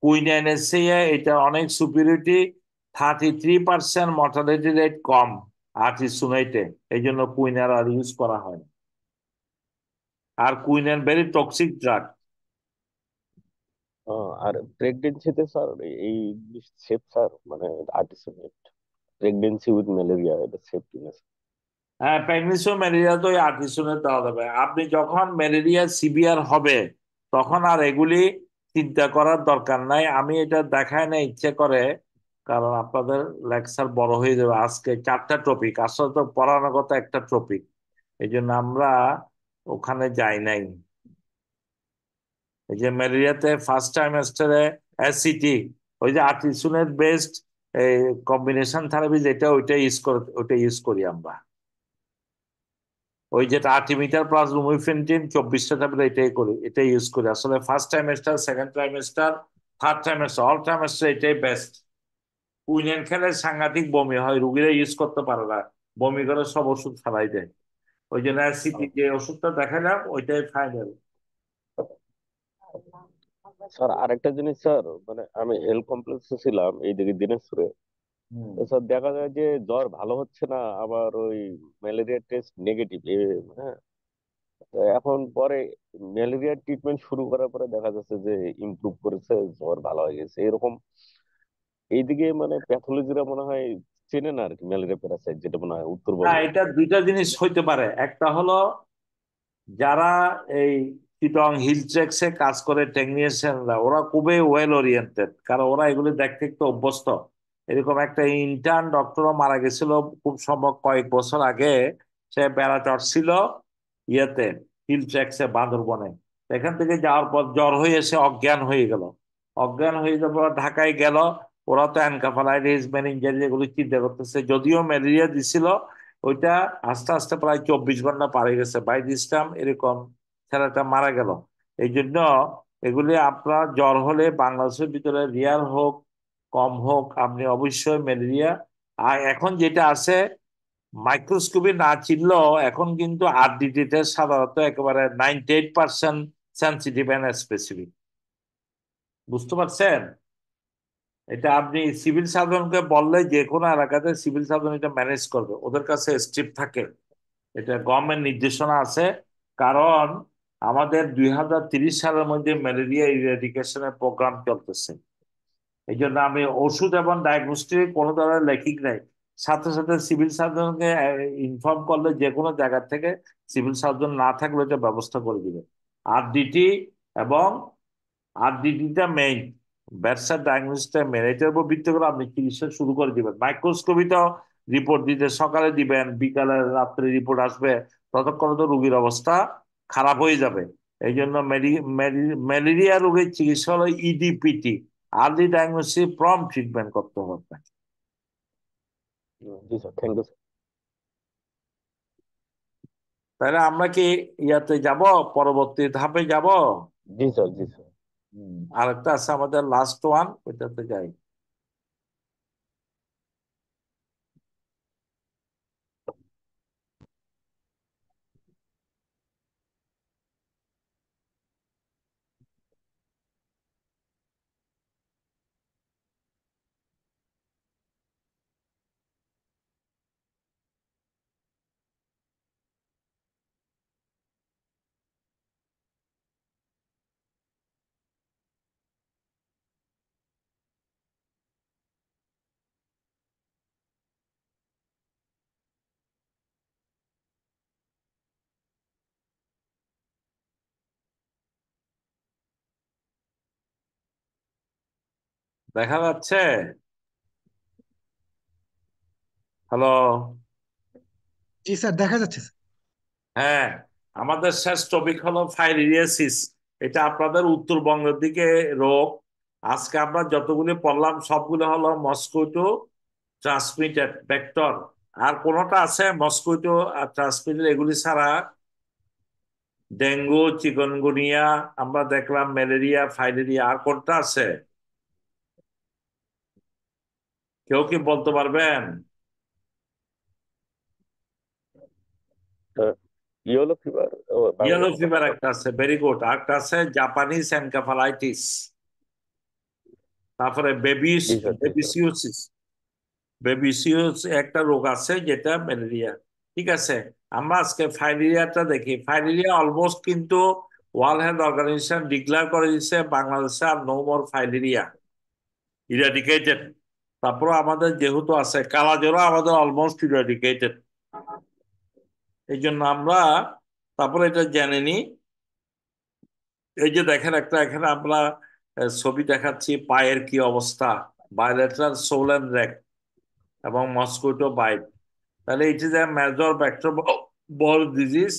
কুইনাইনের চেয়ে এটা অনেক সুপিরিয়রিটি, 33% মর্টালিটি রেট কম আর্টিসুনাইটে। এই জন্য কুইনার আর ইউজ করা হয় না। আর কুইনাইন ভেরি টক্সিক ড্রাগ। আর প্রেগনেন্সিতে স্যার এই সেফ স্যার, মানে আর্টিসোনেট প্রেগনেন্সি উইথ ম্যালেরিয়া, এটা সেফ কিনা স্যার? হ্যাঁ, প্যাগনেসিও ম্যালেরিয়া তো আর্টিসুনের দেওয়া যাবে। আপনি যখন ম্যালেরিয়া সিভিয়ার হবে তখন আর এগুলি চিন্তা করার দরকার নাই। আমি এটা দেখায় না ইচ্ছে করে, কারণ আপনাদের লেকচার বড় হয়ে যাবে। আজকে 4টা টপিক, আসলে তো পড়ানোর কথা একটা টপিক, এই জন্য আমরা ওখানে যাই নাই। এই যে ম্যালেরিয়াতে ফার্স্ট টাইমেস্টারে অ্যাসিটি, ওই যে আর্টিসুনের বেস্ট এই কম্বিনেশন থেরাপি যেটা, ওইটা ইউজ করি আমরা। ওই যেটা আর্টিমিটার প্লাস লুমিফেন্টিন 24টা ট্যাবলেট, এটাই ইউজ করি আসলে। First trimester, second trimester, third trimester, all trimester এটাই বেস্ট। কুইনেন খেলে সাংঘাতিক বমি হয়, রুগীরা ইউজ করতে পারে না, বমি করে সব ওষুধ ফেলাই দেয়। ওই জন্য অ্যাসিডি যে ওষুধটা দেখালাম ওইটাই ফাইনাল। স্যার আরেকটা জিনিস স্যার, মানে আমি হেলথ কমপ্লেক্সে ছিলাম এইদিকে দিনাজপুরে। তো স্যার দেখা যায় যে জ্বর ভালো হচ্ছে না, আবার ওই ম্যালেরিয়া টেস্ট নেগেটিভ। হ্যাঁ। তো এখন পরে ম্যালেরিয়ার ট্রিটমেন্ট শুরু করার পরে দেখা যাচ্ছে যে ইমপ্রুভ করেছে, জ্বর ভালো হয়ে গেছে এরকম। এইদিকে মানে প্যাথোলজিরা মনে হয় চেনে না আর কি ম্যালেরিয়া প্যারাসাইট, যেটা মনে হয় হ্যাঁ, উত্তরবঙ্গে। এটা দুইটা জিনিস হইতে পারে। একটা হলো যারা এই চিটং হিল ট্রেক্সে কাজ করে টেকনিশিয়ানরা, ওরা খুবই ওয়েল ওরিয়েন্টেড, কারণ ওরা এগুলি দেখতে একটু অভ্যস্ত। এরকম একটা ইন্টার্ন ডক্টরও মারা গেছিল খুব সম্ভব কয়েক বছর আগে। সে বেড়া চড়ছিল ইয়েতে, হিল ট্রেক্সে বান্দরবনে। এখান থেকে যাওয়ার পর জ্বর হয়ে এসে অজ্ঞান হয়ে গেল। অজ্ঞান হয়ে যাওয়ার পর ঢাকায় গেল। ওরা তো এনকাফালাইটিস মেনিনজাইটিস এগুলো চিন্তা করতেছে, যদিও ম্যালেরিয়া দিছিল। ওইটা আস্তে আস্তে প্রায় 24 ঘন্টা পার হয়ে গেছে, বাই দিস টাইম এরকম ছেলেটা মারা গেল। এই জন্য এগুলি আপনার জ্বর হলে বাংলাদেশের ভিতরে রিয়ার হোক কম হোক, আপনি অবশ্যই ম্যালেরিয়া। আর এখন যেটা আছে, মাইক্রোস্কোপি না চিনলেও এখন কিন্তু আরডিটি টেস্ট সাধারণত একেবারে 98% সেন্সিটিভ অ্যান্ড স্পেসিফিক। বুঝতে পারছেন? এটা আপনি সিভিল সার্জনকে বললে যে কোনো এলাকাতে সিভিল সার্জন এটা ম্যানেজ করবে, ওদের কাছে স্ট্রিপ থাকে। এটা গভর্নমেন্ট নির্দেশনা আছে। কারণ আমাদের 2030 সালের মধ্যে ম্যালেরিয়া ইরাডিকেশনের প্রোগ্রাম চলতেছে। এই জন্য আমি ওষুধ এবং ডায়াগনস্টিক কোনো ধরনের লেখিক নাই। সাথে সাথে সিভিল সার্জনকে ইনফর্ম করলে যে কোনো জায়গা থেকে, সিভিল সার্জন না থাকলে এটা ব্যবস্থা করে দিবে। আরডিটি এবং আরডিটিটা মেইন, ব্যাটসার ডায়াগনোসিসটা মেইন, এটার উপর ভিত্তি করে আপনি চিকিৎসা শুরু করে দিবেন। মাইক্রোস্কোপিতেও রিপোর্ট দিতে সকালে দিবেন, বিকালে রাত্রে রিপোর্ট আসবে, ততক্ষণ তো রোগীর অবস্থা খারাপ হয়ে যাবে। এই জন্য ম্যালেরিয়া রোগের চিকিৎসা হলো ইডিপিটি, আর্লি ডায়াগনোসিস প্রম্পট ট্রিটমেন্ট করতে হবে। জি স্যার, থ্যাংক ইউ স্যার। তাহলে আমরা কি ইয়াতে যাব, পরবর্তী ধাপে যাব? জি স্যার, জি স্যার। আরেকটা আছে আমাদের লাস্ট ওয়ান, ওইটাতে যাই। দেখা যাচ্ছে? হ্যালো? জি স্যার, দেখা যাচ্ছে স্যার। হ্যাঁ, আমাদের শেষ টপিক হলো ফাইলিয়াসিস। এটা আপনাদের উত্তরবঙ্গের দিকে রোগ। আজকে আমরা যতগুলো পড়লাম সবগুলো হলো মস্কুইটো ট্রান্সমিটেড ভেক্টর। আর কোনটা আছে মস্কুইটো আর ট্রান্সমিটেড এগুলি ছাড়া? ডেঙ্গু, চিকনগুনিয়া আমরা দেখলাম, ম্যালেরিয়া, ফাইলেরিয়া, আর কোনটা আছে? কেউ কি বলতে পারবেন? ইয়েলো ফিভার ইয়েলো বাংলাদেশে ফিভার দেখা একটা আছে, ভেরি গুড। আরেকটা আছে জাপানিজ এনকেফালাইটিস। তারপরে জি স্যার, জি স্যার। বেবিসিওসিস। বেবিসিওস একটা রোগ আছে যেটা ম্যালেরিয়া। ঠিক আছে, আমরা আজকে ফাইলেরিয়াটা দেখি। ফাইলেরিয়া অলমোস্ট কিন্তু ওয়ার্ল্ড হেলথ অর্গানাইজেশন ডিক্লেয়ার করে দিচ্ছে বাংলাদেশে আর নো মোর ফাইলেরিয়া, ইরাডিকেটেড। তারপর আমাদের যেহেতু আছে কালাজ্বরও আমাদের অলমোস্ট ইরাডিকেটেড। এই জন্য আমরা তারপরে এটা জেনে নিই। এই যে দেখেন একটা এখানে আমরা ছবি দেখাচ্ছি, পায়ের কি অবস্থা, বায়োলেটারাল সোলেন রেক এবং মস্কুইটো বাইট। তাহলে it is a major vector ball disease.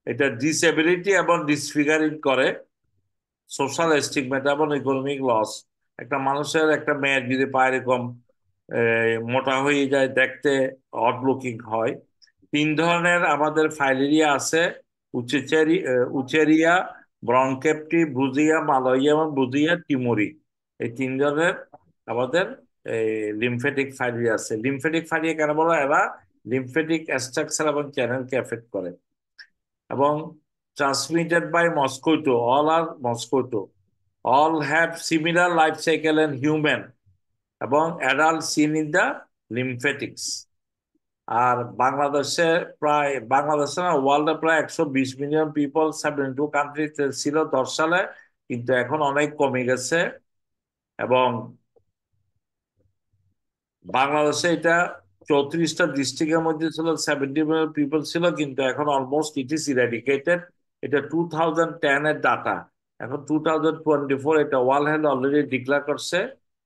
এটা ডিসএবিলিটি এবং ডিসফিগারিং করে, সোশ্যাল স্টিগমেটা এবং ইকোনমিক লস। একটা মানুষের, একটা মেয়ের যদি পায়ে এরকম মোটা হয়ে যায়, দেখতে অড লুকিং হয়। তিন ধরনের আমাদের ফাইলেরিয়া আছে: উচেরিয়া, ব্রনকেপ্টি, ব্রুজিয়া মালয়িয়া এবং ব্রুজিয়া টিমোরি। এই তিন ধরনের আমাদের লিমফেটিক ফাইলেরিয়া আছে। লিমফেটিক ফাইলেরিয়া কেন বলো? এরা লিমফেটিক স্ট্রাকচার এবং চ্যানেলকে এফেক্ট করে এবং transmitted by mosquito. All are mosquito, all have similar life cycle and human এবং adult seen in the lymphatics. আর বাংলাদেশে না, ওয়ার্ল্ডে প্রায় 120 মিলিয়ন পিপল 72 কান্ট্রিতে ছিল 10 সালে, কিন্তু এখন অনেক কমে গেছে। এবং বাংলাদেশে এটা 34টা ডিস্ট্রিক্টের মধ্যে ছিল, 70 মিলিয়ন পিপল ছিল, কিন্তু এখন অলমোস্ট ইট ইজ ইরাডিকেটেড। এটা 2010 এর ডাটা। এখন 2024 এটা ওয়ার্ল্ড হেলথ অলরেডি ডিক্লেয়ার করছে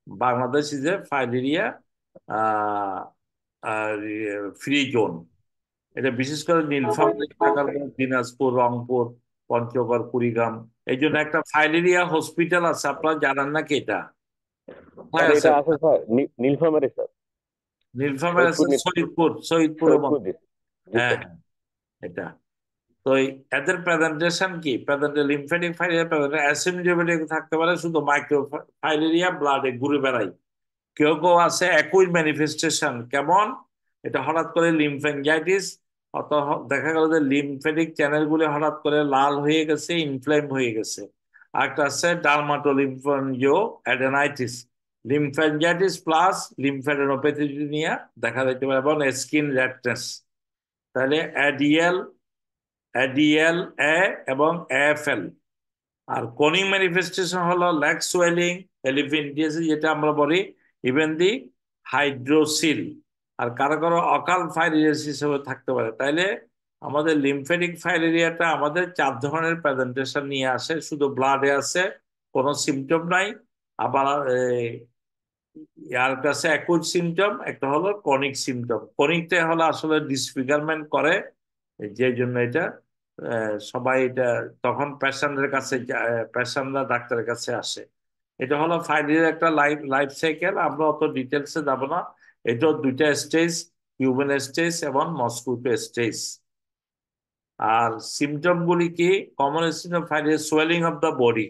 Bangladesh is a filaria free zone. এটা বিশেষ করে নীলফামারী, ঠাকুরগাঁও, দিনাজপুর, রংপুর, পঞ্চগড়, কুড়িগ্রাম। এই জন্য একটা ফাইলেরিয়া হসপিটাল আছে, আপনারা জানেন নাকি এটা? স্যার কোথায় আছে? এটা আছে স্যার, নীলফামারী স্যার। নীলফামারী আছে, সৈয়দপুর শহীদপুরে সৈয়দপুর ডিস্ট্রিক্ট। জি হ্যাঁ স্যার। হ্যাঁ, এটা। তো এদের প্রেজেন্টেশন কি? লিমফেটিক ফাইলেরিয়া অ্যাসিমটোমেটিক থাকতে পারে, শুধু মাইক্রো ফাইলেরিয়া ব্লাডে ঘুরে বেড়ায়। কেউ কেউ আছে একই ম্যানিফেস্টেশন। কেমন? এটা হঠাৎ করে লিমফ্যাঞ্জাইটিস, অত দেখা গেল যে লিমফেটিক চ্যানেল গুলো হঠাৎ করে লাল হয়ে গেছে, ইনফ্লেম হয়ে গেছে। আরেকটা আছে ডার্মাটোলিম্ফানজিও অ্যাডেনাইটিস। লিমফ্যাঞ্জাইটিস প্লাস লিমফ্যাডেনোপ্যাথি নিয়ে দেখা যেতে পারে, এবং স্কিন রেডনেস। তাহলে এডিএল, এডিএল এ এবং এএফএল। আর কোনিং ম্যানিফেস্টেশন হলো লেগ সোয়েলিং, এলিফেন্টিয়াসিস যেটা আমরা বলি, ইভেন দি হাইড্রোসিল। আর কারো কারো অকাল ফাইলেরিয়াস হিসেবে থাকতে পারে। তাইলে আমাদের লিমফেটিক ফাইলেরিয়াটা আমাদের 4 ধরনের প্রেজেন্টেশন নিয়ে আসে। শুধু ব্লাডে আছে, কোনো সিমটম নাই। আবার আর কাছে অ্যাকুট সিমটম, একটা হলো ক্রনিক সিমটম। ক্রনিকটা হলো আসলে ডিসফিগারমেন্ট করে, যে জন্য এটা সবাই এটা তখন পেশেন্টের কাছে, পেশেন্টরা ডাক্তারের কাছে আসে। এটা হলো ফাইলের একটা লাইফ লাইফ সাইকেল। আমরা অত ডিটেলসে যাব না। এটা 2টা স্টেজ, হিউম্যান স্টেজ এবং মস্কুইটো স্টেজ। আর সিমটম গুলি কি? কমন সিমটম ফাইলের সোয়েলিং অফ দ্য বডি।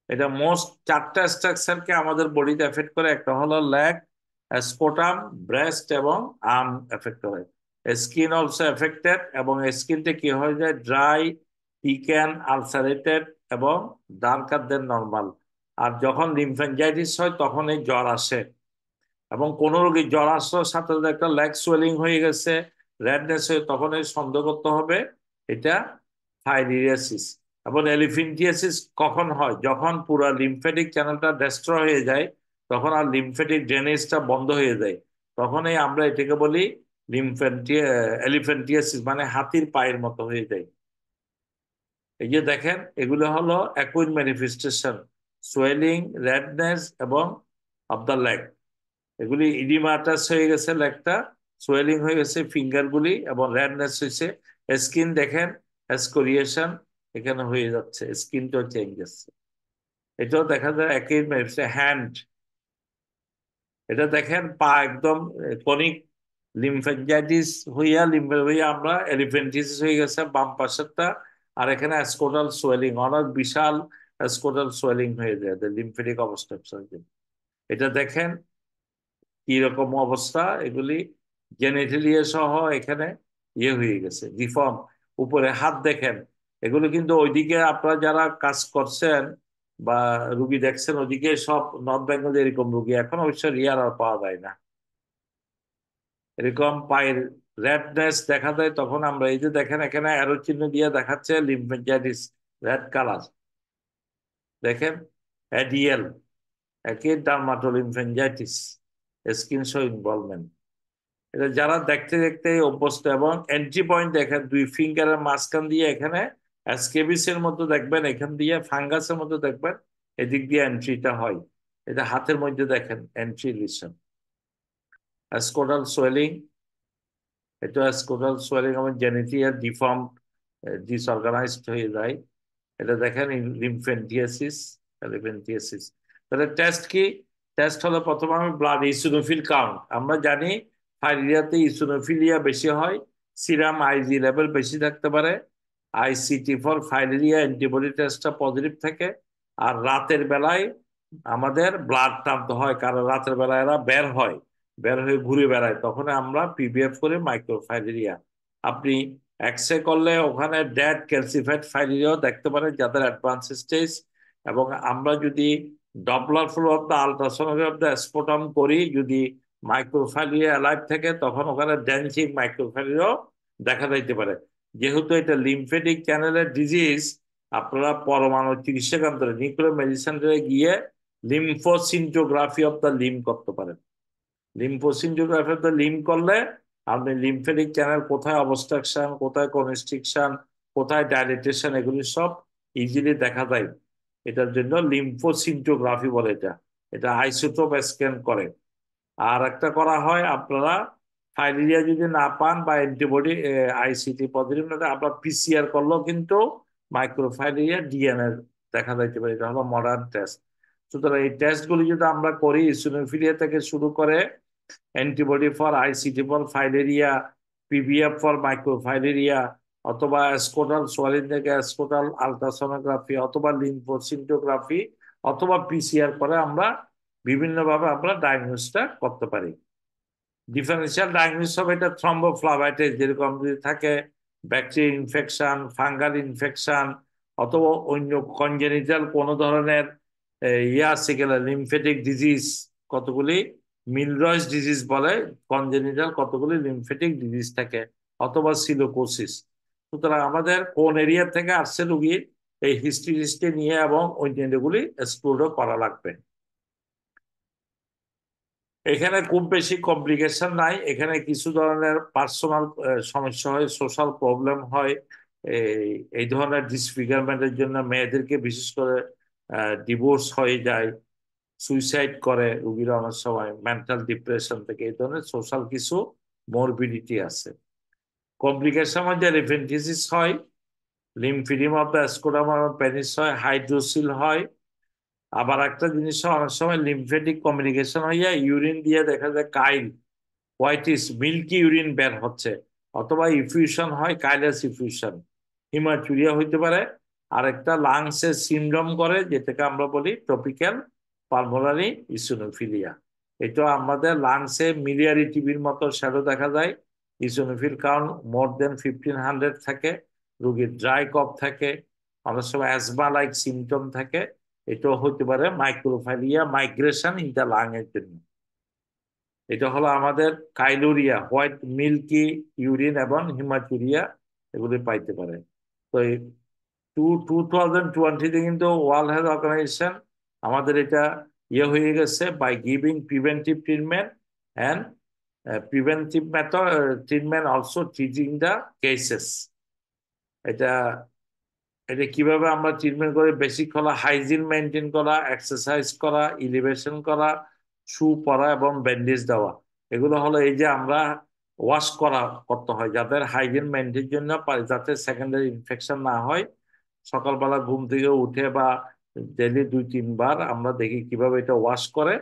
এটা মোস্ট 4টা স্ট্রাকচারকে আমাদের বডিতে এফেক্ট করে। একটা হলো লেগ, স্পোটাম, ব্রেস্ট এবং আর্ম এফেক্ট করে। স্কিন অলসো এফেক্টেড, এবং স্কিনটা কি হয়ে যায়? ড্রাই, থিকেন, আলসারেটেড এবং ডার্কার দেন নর্মাল। আর যখন লিমফ্যাঞ্জাইটিস হয় তখন এই জ্বর আসে, এবং কোন রোগীর জ্বর আসার সাথে সাথে একটা লেগ সোয়েলিং হয়ে গেছে, রেডনেস হয়ে, তখন এই সন্দেহ করতে হবে এটা ফাইলিয়াসিস। এবং এলিফেন্টিয়াসিস কখন হয়? যখন পুরো লিমফেটিক চ্যানেলটা ডেস্ট্রয় হয়ে যায়, তখন আর লিমফেটিক ড্রেনেজটা বন্ধ হয়ে যায়। তখনই আমরা এটাকে বলি এলিফেন্টিয়াসিস, মানে হাতির পায়ের মতো হয়ে যায়। এই যে দেখেন, এগুলো হলো অ্যাকুইট ম্যানিফেস্টেশন: সোয়েলিং, রেডনেস এবং অফ দ্য লেগ। এগুলি ইডিমাটাস হয়ে গেছে, লেগটা সোয়েলিং হয়ে গেছে, ফিঙ্গার গুলি, এবং রেডনেস হয়েছে। স্কিন দেখেন এসকোরিয়েশন এখানে হয়ে যাচ্ছে, স্কিনটাও চেঞ্জ হচ্ছে। এটাও দেখা যায় একই। হ্যান্ড, এটা দেখেন পা একদম কনিক লিম্ফ্যাঞ্জাইটিস হইয়া আমরা এলিফ্যান্টিসিস হয়ে গেছে বাম পাশেরটা। আর এখানে অ্যাসকোটাল সোয়েলিং, অনেক বিশাল অ্যাসকোটাল সোয়েলিং হয়ে যায় লিম্ফেটিক অবস্ট্রাকশন। এটা দেখেন কি রকম অবস্থা, এগুলি জেনেটিলিয়া সহ এখানে হয়ে গেছে, ডিফর্ম। উপরে হাত দেখেন, এগুলো কিন্তু ওইদিকে আপনারা যারা কাজ করছেন বা রুগী দেখছেন ওইদিকে সব নর্থ বেঙ্গলে এরকম রুগী এখন অবশ্য রিয়ার আর পাওয়া যায় না। এরকম পায়ের রেডনেস দেখা যায় তখন আমরা এই যে দেখেন এখানে অ্যারো চিহ্ন দিয়ে দেখাচ্ছে লিম্ফেঞ্জাইটিস, রেড কালার দেখেন, এডিএল, একই ডার্মাটোলিম্ফেঞ্জাইটিস, স্কিন শো ইনভলভমেন্ট। এটা যারা দেখতে দেখতে অভ্যস্ত, এবং এন্ট্রি পয়েন্ট দেখেন দুই ফিঙ্গারের মাঝখান দিয়ে এখানে স্কেবিস এর মতো দেখবেন, এখান দিয়ে ফাঙ্গাসের মতো দেখবেন, এদিক দিয়ে এন্ট্রিটা হয়। এটা হাতের মধ্যে দেখেন এন্ট্রি লিশন। স্কোডাল সোয়েলিং, এটা স্কোডাল সোয়েলিং এবং জেনেটিয়া ডিফর্ম, ডিসঅর্গানাইজড হয়ে যায়। এটা দেখেন লিম্ফেন্টিয়াসিস, লিম্ফেন্টিয়াসিস। তাহলে টেস্ট কি? টেস্ট হলো প্রথমে আমি ব্লাড ইসোনোফিল কাউন্ট। আমরা জানি ফাইলেরিয়াতে ইসোনোফিলিয়া বেশি হয়, সিরাম আইজি লেভেল বেশি থাকতে পারে, আইসিটি ফর ফাইলেরিয়া অ্যান্টিবডি টেস্টটা পজিটিভ থাকে। আর রাতের বেলায় আমাদের ব্লাড টানতে হয়, কারণ রাতের বেলায় এরা বের হয়ে ঘুরে বেড়ায়, তখন আমরা পিবিএফ করে মাইক্রোফাইলেরিয়া। আপনি এক্সরে করলে ওখানে ডেড ক্যালসিফাইড ফাইলেরিয়াও দেখতে পারেন যাদের অ্যাডভান্স স্টেজ। এবং আমরা যদি Doppler flow of the ultrasonography of the scrotum করি, যদি মাইক্রোফাইলেরিয়া অ্যালাইভ থাকে তখন ওখানে ড্যান্সিং মাইক্রোফাইলেরিয়াও দেখা যাইতে পারে। যেহেতু এটা লিম্ফেটিক চ্যানেলের ডিজিজ, আপনারা পরমাণু চিকিৎসা কেন্দ্রে নিউক্লিয়ার মেডিসিন গিয়ে লিম্ফোসিন্টোগ্রাফি অফ দ্য লিম্ফ করতে পারেন। লিম্ফোসিন্টোগ্রাফি অফ দ্য লিম্ফ করলে আপনি লিম্ফেটিক চ্যানেল কোথায় অবস্ট্রাকশন, কোথায় কনস্ট্রিকশন, কোথায় ডাইলেটেশন, এগুলি সব ইজিলি দেখা যায়। এটার জন্য লিম্ফোসিন্টোগ্রাফি বলে। এটা এটা আইসোটোপ স্ক্যান করে। আর একটা করা হয়, আপনারা ফাইলেরিয়া যদি না পান বা অ্যান্টিবডি আইসিটি পজিটিভ না, আপনার পিসিআর করলেও কিন্তু মাইক্রোফাইলেরিয়া ডিএনএ দেখা যাইতে পারে। এটা হলো মডার্ন টেস্ট। সুতরাং এই টেস্টগুলি যদি আমরা করি, ইসোনোফিলিয়া থেকে শুরু করে antibody for ICT for filaria, PBF for মাইক্রোফাইলেরিয়া, অথবা স্কোটাল সোয়ালিন থেকে স্কোটাল আলট্রাসোনোগ্রাফি, অথবা লিম্ফোসিন্টোগ্রাফি, অথবা পিসিআর করে আমরা বিভিন্নভাবে আমরা ডায়াগনোসটা করতে পারি। ডিফারেন্সিয়াল ডায়াগনোস হবে এটা থ্রম্বোফ্লাভাইটিস, যেরকম যদি থাকে ব্যাকটেরিয়া ইনফেকশন, ফাঙ্গাল ইনফেকশন, অথবা অন্য কনজেনিটাল কোনো ধরনের আছে গেলে লিম্ফেটিক ডিজিজ, কতগুলি মিলরয়েস ডিজিজ বলে, কনজেনিটাল কতগুলি লিম্ফেটিক ডিজিজ থাকে, অথবা সিলোকোসিস। সুতরাং আমাদের কোন এরিয়া থেকে আসছে রুগীর এই হিস্ট্রি নিয়ে এবং অন্যান্যগুলি এক্সক্লুডও করা লাগবে। এখানে খুব বেশি কমপ্লিকেশন নাই। এখানে কিছু ধরনের পার্সোনাল সমস্যা হয়, সোশ্যাল প্রবলেম হয়, এই ধরনের ডিসফিগারমেন্টের জন্য মেয়েদেরকে বিশেষ করে ডিভোর্স হয়ে যায়, সুইসাইড করে রুগীরা অনেক সময় মেন্টাল ডিপ্রেশন থেকে। এই ধরনের সোশ্যাল কিছু মরবিডিটি আছে। কমপ্লিকেশন মধ্যে লিম্ফেন্টিসিস হয়, লিম্ফিডিম অফ দ্য স্কোটাম পেনিস হয়, হাইড্রোসিল হয়। আবার একটা জিনিস অনেক সময় লিম্ফেটিক কমিউনিকেশন হইয়া ইউরিন দিয়ে দেখা যায় কাইল, হোয়াইটিস, মিল্কি ইউরিন বের হচ্ছে, অথবা ইফিউশন হয়, কাইলাস ইফিউশন, হিমাচুরিয়া হইতে পারে। আরেকটা লাংসে সিনড্রোম করে, যেটাকে আমরা বলি ট্রপিক্যাল পালমোনারি ইসোনোফিলিয়া। এটা আমাদের লাংসে মিলিয়ারি টিবির মতো শ্যাডো দেখা যায়। ইসোনোফিল কাউন্ট মোর দেন 1500 থাকে, রোগীর ড্রাই কফ থাকে, অনেক সময় অ্যাজমা লাইক সিমটম থাকে। এটাও হতে পারে মাইক্রোফাইলিয়া মাইগ্রেশন ইন দ্য লাং এর জন্য। এটা হলো আমাদের কাইলুরিয়া, হোয়াইট মিল্কি ইউরিন এবং হিমাচুরিয়া, এগুলি পাইতে পারে। তো এই 2020-তে কিন্তু ওয়ার্ল্ড হেলথ অর্গানাইজেশন আমাদের এটা হয়ে গেছে, by giving preventive treatment and preventive method treatment also treating the cases. এটা এটা কিভাবে আমরা ট্রিটমেন্ট করি? বেসিক হলো হাইজিন মেনটেন করা, এক্সারসাইজ করা, ইলিভেশন করা, শু পরা এবং ব্যান্ডেজ দেওয়া, এগুলো হলো এই যে আমরা ওয়াশ করতে হয় যাদের হাইজিন মেনটেনের জন্য, যাতে সেকেন্ডারি ইনফেকশন না হয়। সকালবেলা ঘুম থেকে উঠে বা ডেলি 2-3 বার আমরা দেখি কিভাবে এটা ওয়াশ করে,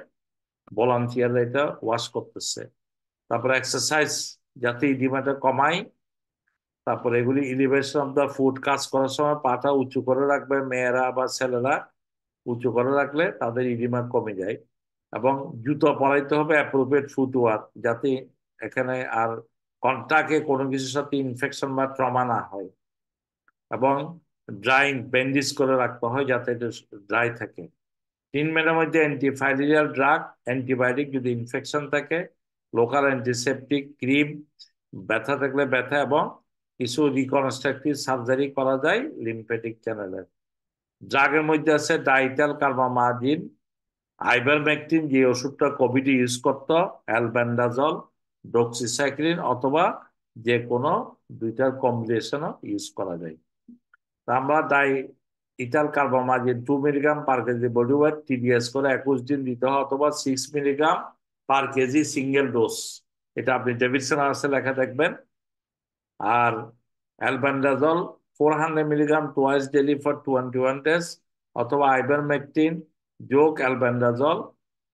ভলান্টিয়াররা এটা ওয়াশ করতেছে। তারপরে এক্সারসাইজ যাতে ইডিমাটা কমায়। তারপরে এগুলি এলিভেশন অফ দা ফুট, কাজ করার সময় পাটা উঁচু করে রাখবে মেয়েরা বা ছেলেরা, উঁচু করে রাখলে তাদের ইডিমা কমে যায়। এবং জুতো পরাইতে হবে অ্যাপ্রোপ্রিয়েট ফুটওয়ার, যাতে এখানে আর কন্টাক্টে কোনো কিছুর সাথে ইনফেকশন বা ট্রমা না হয়। এবং ড্রাইং ব্যান্ডেজ করে রাখতে হয় যাতে এটা ড্রাই থাকে। ট্রিটমেন্টের মধ্যে অ্যান্টিফাইরিয়াল ড্রাগ, অ্যান্টিবায়োটিক যদি ইনফেকশন থাকে, লোকাল অ্যান্টিসেপটিক ক্রিম, ব্যথা থাকলে ব্যথা, এবং কিছু রিকনস্ট্রাকটিভ সার্জারি করা যায় লিম্ফেটিক চ্যানেলের। ড্রাগের মধ্যে আছে ডাইটাল কার্বামাজিন, আইভারমেকটিন যে ওষুধটা কোভিড ইউজ করতো, অ্যালবেন্ডাজল, ডক্সিসাইক্লিন, অথবা যে কোনো দুইটার কম্বিনেশনও ইউজ করা যায়। আমরা ইটাল carbamazine 2 milligram per kg body weight TDS করে 21 দিন দিতে হয়, অথবা 6 milligram per kg single dose. এটা আপনি ডেভিডসন আর্সে লেখা দেখবেন। আর albendazole 400 milligram twice daily for 21 days, অথবা আইভারমেকটিন যোগ অ্যালবেন্ডাজল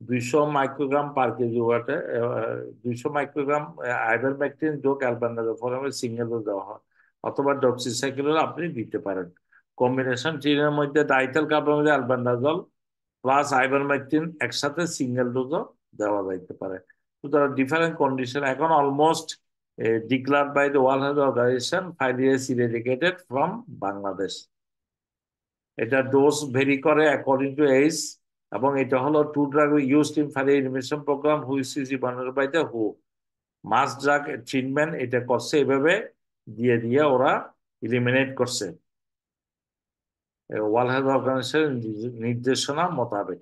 200 মাইক্রোগ্রাম পার কেজি ওয়েটে, 200 মাইক্রোগ্রাম আইভারমেকটিন যোগ অ্যালবেন্ডাজল সিঙ্গেল ডোজ দেওয়া হয়, অথবা ডক্সিসাইক্লিন আপনি দিতে পারেন। কম্বিনেশন ট্রিটের মধ্যে ডাইথেল কার্বামাইড, অ্যালবেন্ডাজল প্লাস আইভারমেকটিন একসাথে সিঙ্গেল ডোজও দেওয়া যাইতে পারে। সুতরাং ডিফারেন্ট কন্ডিশন এখন almost declared by the World Health Organization 5 years eradicated from Bangladesh. এটা ডোজ ভেরি করে অ্যাকর্ডিং টু এজ, এবং এটা হলো 2 drug used in fire elimination programme which is evaluated by the হু মাস ড্রাগ ট্রিটমেন্ট। এটা করছে এভাবে দিয়ে দিয়ে ওরা ইলিমিনেট করছে ওয়ার্ল্ড হেলথ অর্গানাইজেশন নির্দেশনা মোতাবেক।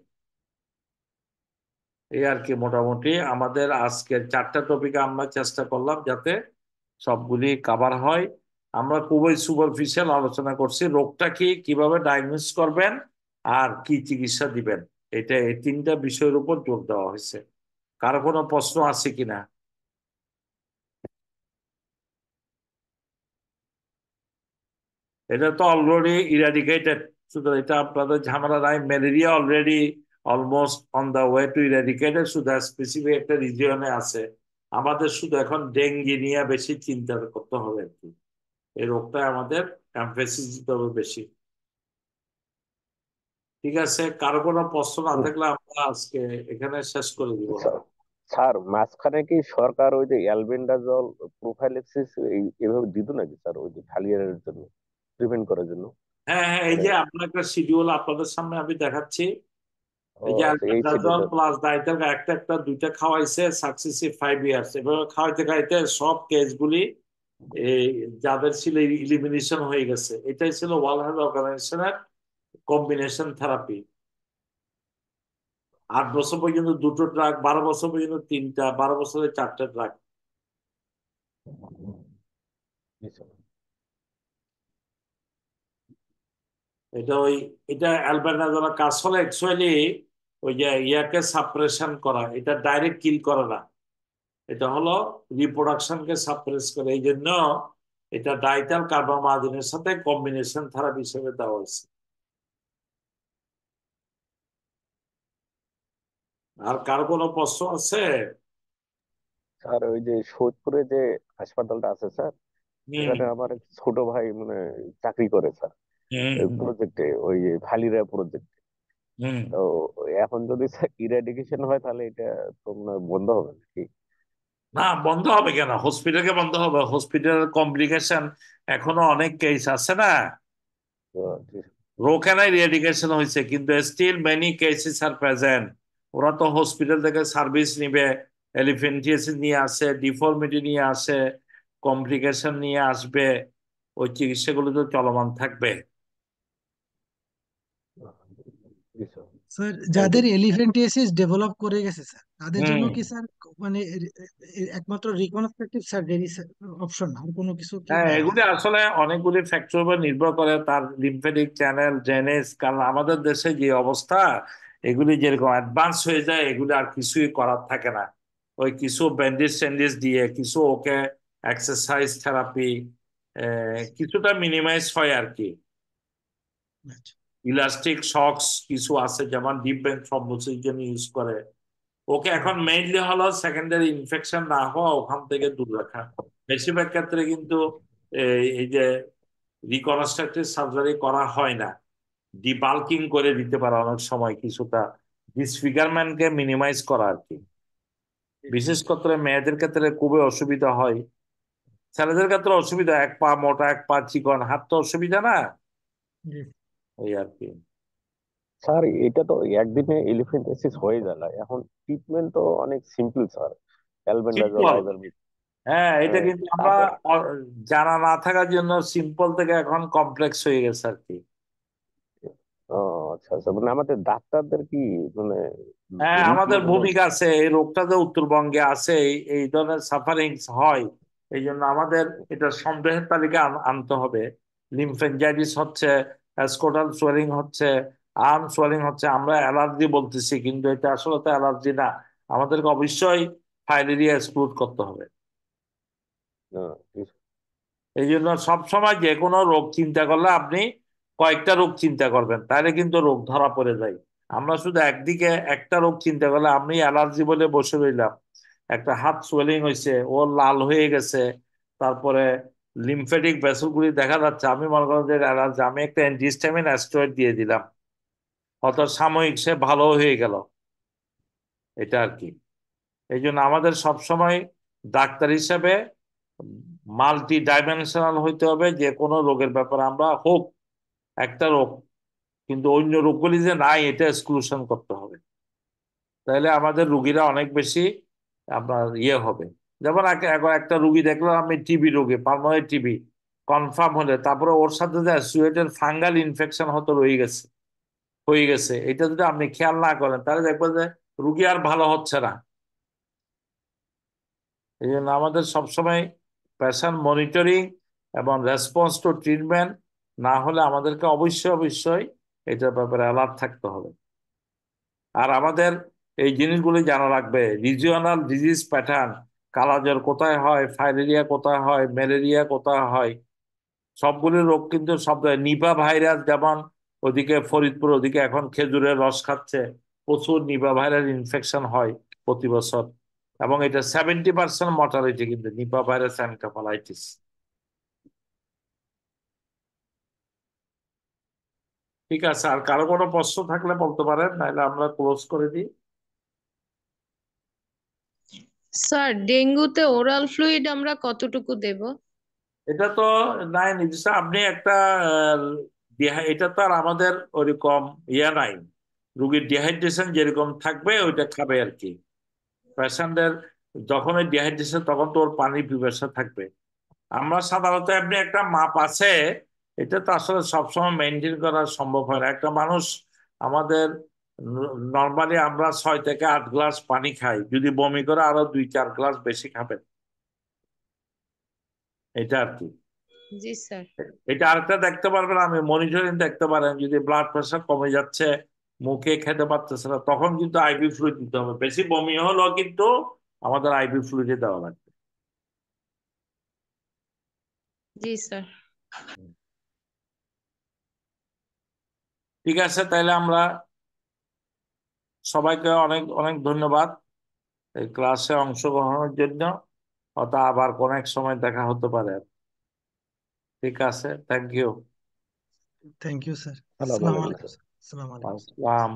এই আর কি মোটামুটি আমাদের আজকের 4টা টপিকে আমরা চেষ্টা করলাম যাতে সবগুলি কাভার হয়। আমরা খুবই সুপারফিশিয়াল আলোচনা করছি, রোগটা কি, কিভাবে ডায়াগনোস করবেন, আর কি চিকিৎসা দিবেন। এটা এই 3টা বিষয়ের উপর জোর দেওয়া হয়েছে। কারো কোনো প্রশ্ন আছে কিনা? এটা তো অলরেডি ইরাডিকেটেড, শুধু এটা আপনাদের ঝামেলা নাই। Malaria already almost on the way to eradicated, শুধু স্পেসিফিক একটা রিজিয়নে আছে। আমাদের শুধু এখন ডেঙ্গি নিয়ে বেশি চিন্তা করতে হবে আর কি। এই রোগটা আমাদের এমফেসিস দিতে হবে বেশি। ঠিক আছে, কারো কোনো প্রশ্ন না থাকলে আমরা আজকে এখানে শেষ করে দিব। স্যার মাঝখানে কি সরকার ওই যে অ্যালবেন্ডাজল প্রোফাইলেক্সিস এভাবে দিত নাকি স্যার, ওই যে থালিয়ারের জন্য, প্রিভেন্ট করার জন্য? হ্যাঁ হ্যাঁ, এই মানে যে আপনার একটা শিডিউল আপনাদের সামনে আমি দেখাচ্ছি। এই যে আচ্ছা, এই অ্যালবেন্ডাজল প্লাস ডাইটাল একটা একটা দুইটা খাওয়াইছে সাকসেসিভ 5 ইয়ার্স। এভাবে খাওয়াইতে খাইতে সব কেসগুলি এই যাদের ছিল ইলিমিনেশন হয়ে গেছে। এটাই ছিল ওয়ার্ল্ড হেলথ অর্গানাইজেশনের কম্বিনেশন থেরাপি। 8 বছর পর্যন্ত 2টো ড্রাগ, 12 বছর পর্যন্ত 3টা, 12 বছরে 4টা ড্রাগ। এটা অ্যালবেন্ডাজলের কাজ হলো অ্যাকচুয়ালি ওই যে ইয়াকে সাপ্রেশন করা, এটা ডাইরেক্ট কিল করে না। এটা হলো রিপ্রোডাকশনকে সাপ্রেস করে। এই জন্য এটা ডাইটাল কার্বামাজিনের সাথে কম্বিনেশন থেরাপি হিসেবে দেওয়া হয়েছে। আর কার কোনো প্রশ্ন আছে? স্যার ওই যে সৈয়দপুরে যে হাসপাতালটা আছে স্যার, এখানে আমার এক ছোট ভাই মানে চাকরি করে স্যার, ওই প্রজেক্টে, ওই যে ভালিরা প্রজেক্ট। তো এখন যদি স্যার ইরাডিকেশন হয় তাহলে এটা তো মনে হয় বন্ধ হবে নাকি? না, বন্ধ হবে কেন? হসপিটালকে বন্ধ হবে? হসপিটালের কমপ্লিকেশন এখনো অনেক কেস আছে না। তো রোকেনা ইরাডিকেশন হয়েছে, কিন্তু স্টিল মেনি কেসেস আর প্রেজেন্ট। ওরা তো হসপিটাল থেকে সার্ভিস নিবে, এলিফেন্টিয়াসিস নিয়ে আসে, ডিফর্মিটি নিয়ে আসে, কমপ্লিকেশন নিয়ে আসবে, ওই চিকিৎসাগুলো তো চলমান থাকবে। স্যার যাদের এলিফ্যান্টিয়াসিস ডেভেলপ করে গেছে স্যার, তাদের জন্য হুম কি স্যার মানে একমাত্র রিকনস্ট্রাকটিভ সার্জারি অপশন, আর কোনো কিছু কি হ্যাঁ, নাই? এগুলি আসলে অনেকগুলি ফ্যাক্টর উপর নির্ভর করে, তার লিম্ফেটিক চ্যানেল, ড্রেনেজ। কারণ আমাদের দেশে যে অবস্থা, এগুলি যেরকম অ্যাডভান্স হয়ে যায় এগুলি আর কিছুই করার থাকে না। ওই কিছু ব্যান্ডেজ ট্যান্ডেজ দিয়ে কিছু ওকে এক্সারসাইজ থেরাপি কিছুটা মিনিমাইজ হয় আর কি। আচ্ছা। ইলাস্টিক শক্স কিছু আছে যেমন ডিপ ব্রেন থ্রম্বোসিসের জন্য ইউজ করে। ওকে এখন মেইনলি হলো সেকেন্ডারি ইনফেকশন না হওয়া, ওখান থেকে দূর রাখা। বেশিরভাগ ক্ষেত্রে কিন্তু এই যে রিকনস্ট্রাকটিভ সার্জারি করা হয় না, ডিবাল্কিং করে দিতে পারে অনেক সময়, কিছুটা ডিসফিগারমেন্টকে মিনিমাইজ করা আর কি। বিশেষ করে মেয়েদের ক্ষেত্রে খুবই অসুবিধা হয়, ছেলেদের ক্ষেত্রে অসুবিধা, এক পা মোটা এক পা চিকন, হাত তো অসুবিধা না, জি। এই আর কি। স্যার এটা তো একদিনে এলিফ্যান্টাইসিস হয়ে যায় না, এখন ট্রিটমেন্ট তো অনেক simple sir, albendazole, simple, ivermectin. হ্যাঁ এটা কিন্তু আমরা তারপর জানা না থাকার জন্য সিম্পল থেকে এখন কমপ্লেক্স হয়ে গেছে আর কি। ও আচ্ছা আচ্ছা, মানে আমাদের ডাক্তারদের কি মানে হ্যাঁ রুটিন আমাদের অনুযায়ী। ভূমিকা আছে, এই রোগটা যে উত্তরবঙ্গে আছে, এই ধরনের সাফারিংস হয়, এই জন্য আমাদের এটা সন্দেহের তালিকা আনতে হবে। লিম্ফেঞ্জাইটিস হচ্ছে, স্কোটাল সোয়েলিং হচ্ছে, আর্ম সোয়েলিং হচ্ছে, আমরা অ্যালার্জি বলতেছি কিন্তু এটা আসলে তো অ্যালার্জি না। আমাদেরকে অবশ্যই ফাইলেরিয়া এক্সক্লুড করতে হবে। আহ, এই জন্য সবসময় যে কোনো রোগ চিন্তা করলে আপনি কয়েকটা রোগ চিন্তা করবেন, তাহলে কিন্তু রোগ ধরা পড়ে যায়। আমরা শুধু একদিকে একটা রোগ চিন্তা করলে, আমি অ্যালার্জি বলে বসে রইলাম, একটা হাত সোয়েলিং হয়েছে, ও লাল হয়ে গেছে, তারপরে লিম্ফেটিক ভেসেলগুলি দেখা যাচ্ছে, আমি মনে করেন যে অ্যালার্জি, আমি একটা অ্যান্টিহিস্টামিন অ্যাস্টেরয়েড দিয়ে দিলাম, হয়তো সাময়িক সে ভালো হয়ে গেল, এটা আর কি। এই জন্য আমাদের সবসময় ডাক্তার হিসেবে মাল্টি ডাইমেনশনাল হইতে হবে, যে কোনো রোগের ব্যাপারে আমরা হোক একটা রোগ, কিন্তু অন্য রোগগুলি যে নাই এটা এক্সক্লুশন করতে হবে, তাহলে আমাদের রুগীরা অনেক বেশি আপনার ইয়ে হবে। যেমন এখন একটা রুগী দেখলাম আমি টিবি রোগী, পালমোনারি টিবি কনফার্ম হলে, তারপরে ওর সাথে যে অ্যাসোসিয়েটেড ফাঙ্গাল ইনফেকশন হতে হয়ে গেছে, এটা যদি আপনি খেয়াল না করেন তাহলে দেখবেন যে রুগী আর ভালো হচ্ছে না। এই জন্য আমাদের সবসময় পেশেন্ট মনিটরিং এবং রেসপন্স টু ট্রিটমেন্ট না হলে আমাদেরকে অবশ্যই এটার ব্যাপারে অ্যালার্ট থাকতে হবে। আর আমাদের এই জিনিসগুলি জানা রাখবে, রিজিওনাল ডিজিজ প্যাটার্ন, কালাজ্বর কোথায় হয়, ফাইলেরিয়া কোথায় হয়, ম্যালেরিয়া কোথায় হয়, সবগুলি রোগ কিন্তু সব জায়গায়। নিপা ভাইরাস যেমন ওদিকে ফরিদপুর ওদিকে এখন খেজুরের রস খাচ্ছে, প্রচুর নিপা ভাইরাস ইনফেকশন হয় প্রতি বছর, এবং এটা 70% মর্টালিটি কিন্তু নিপা ভাইরাস এনকেফালাইটিস। ঠিক আছে, আর কারো কোনো প্রশ্ন থাকলে বলতে পারেন, নাহলে আমরা ক্লোজ করে দিই। স্যার ডেঙ্গুতে ওরাল ফ্লুইড আমরা কতটুকু দেব? এটা তো নাই নির্দিষ্ট, আপনি একটা এটা তো আর আমাদের ওইরকম ইয়া নাই, রুগীর ডিহাইড্রেশন যেরকম থাকবে ওইটা খাবে আর কি। পেশেন্টের যখন ওই ডিহাইড্রেশন তখন তো ওর পানি পিপাসা থাকবে। আমরা সাধারণত এমনি একটা মাপ আছে, এটা তো আসলে সবসময় মেনটেন করা সম্ভব হয় না। একটা মানুষ আমাদের নর্মালি আমরা 6 থেকে 8 গ্লাস পানি খাই, যদি বমি করে আরো 2-4 গ্লাস বেশি খাবেন, এটা আর কি। জি স্যার। এটা আরেকটা দেখতে পারবেন, আমি মনিটরিং দেখতে পারেন, যদি ব্লাড প্রেশার কমে যাচ্ছে, মুখে খেতে পারতেছে না, তখন কিন্তু আইভি ফ্লুইড দিতে হবে। বেশি বমি হলো কিন্তু আমাদের আইভি ফ্লুইডে দেওয়া লাগবে। জি স্যার। ঠিক আছে, তাহলে আমরা সবাইকে অনেক অনেক ধন্যবাদ এই ক্লাসে অংশগ্রহণের জন্য। হয়তো আবার কোন এক সময় দেখা হতে পারে। ঠিক আছে, thank you. Thank you sir. আসসালামু আসসালামু আলাইকুম আলাইকুম স্যার। স্যার। আসসালামু আলাইকুম। আসসালাম।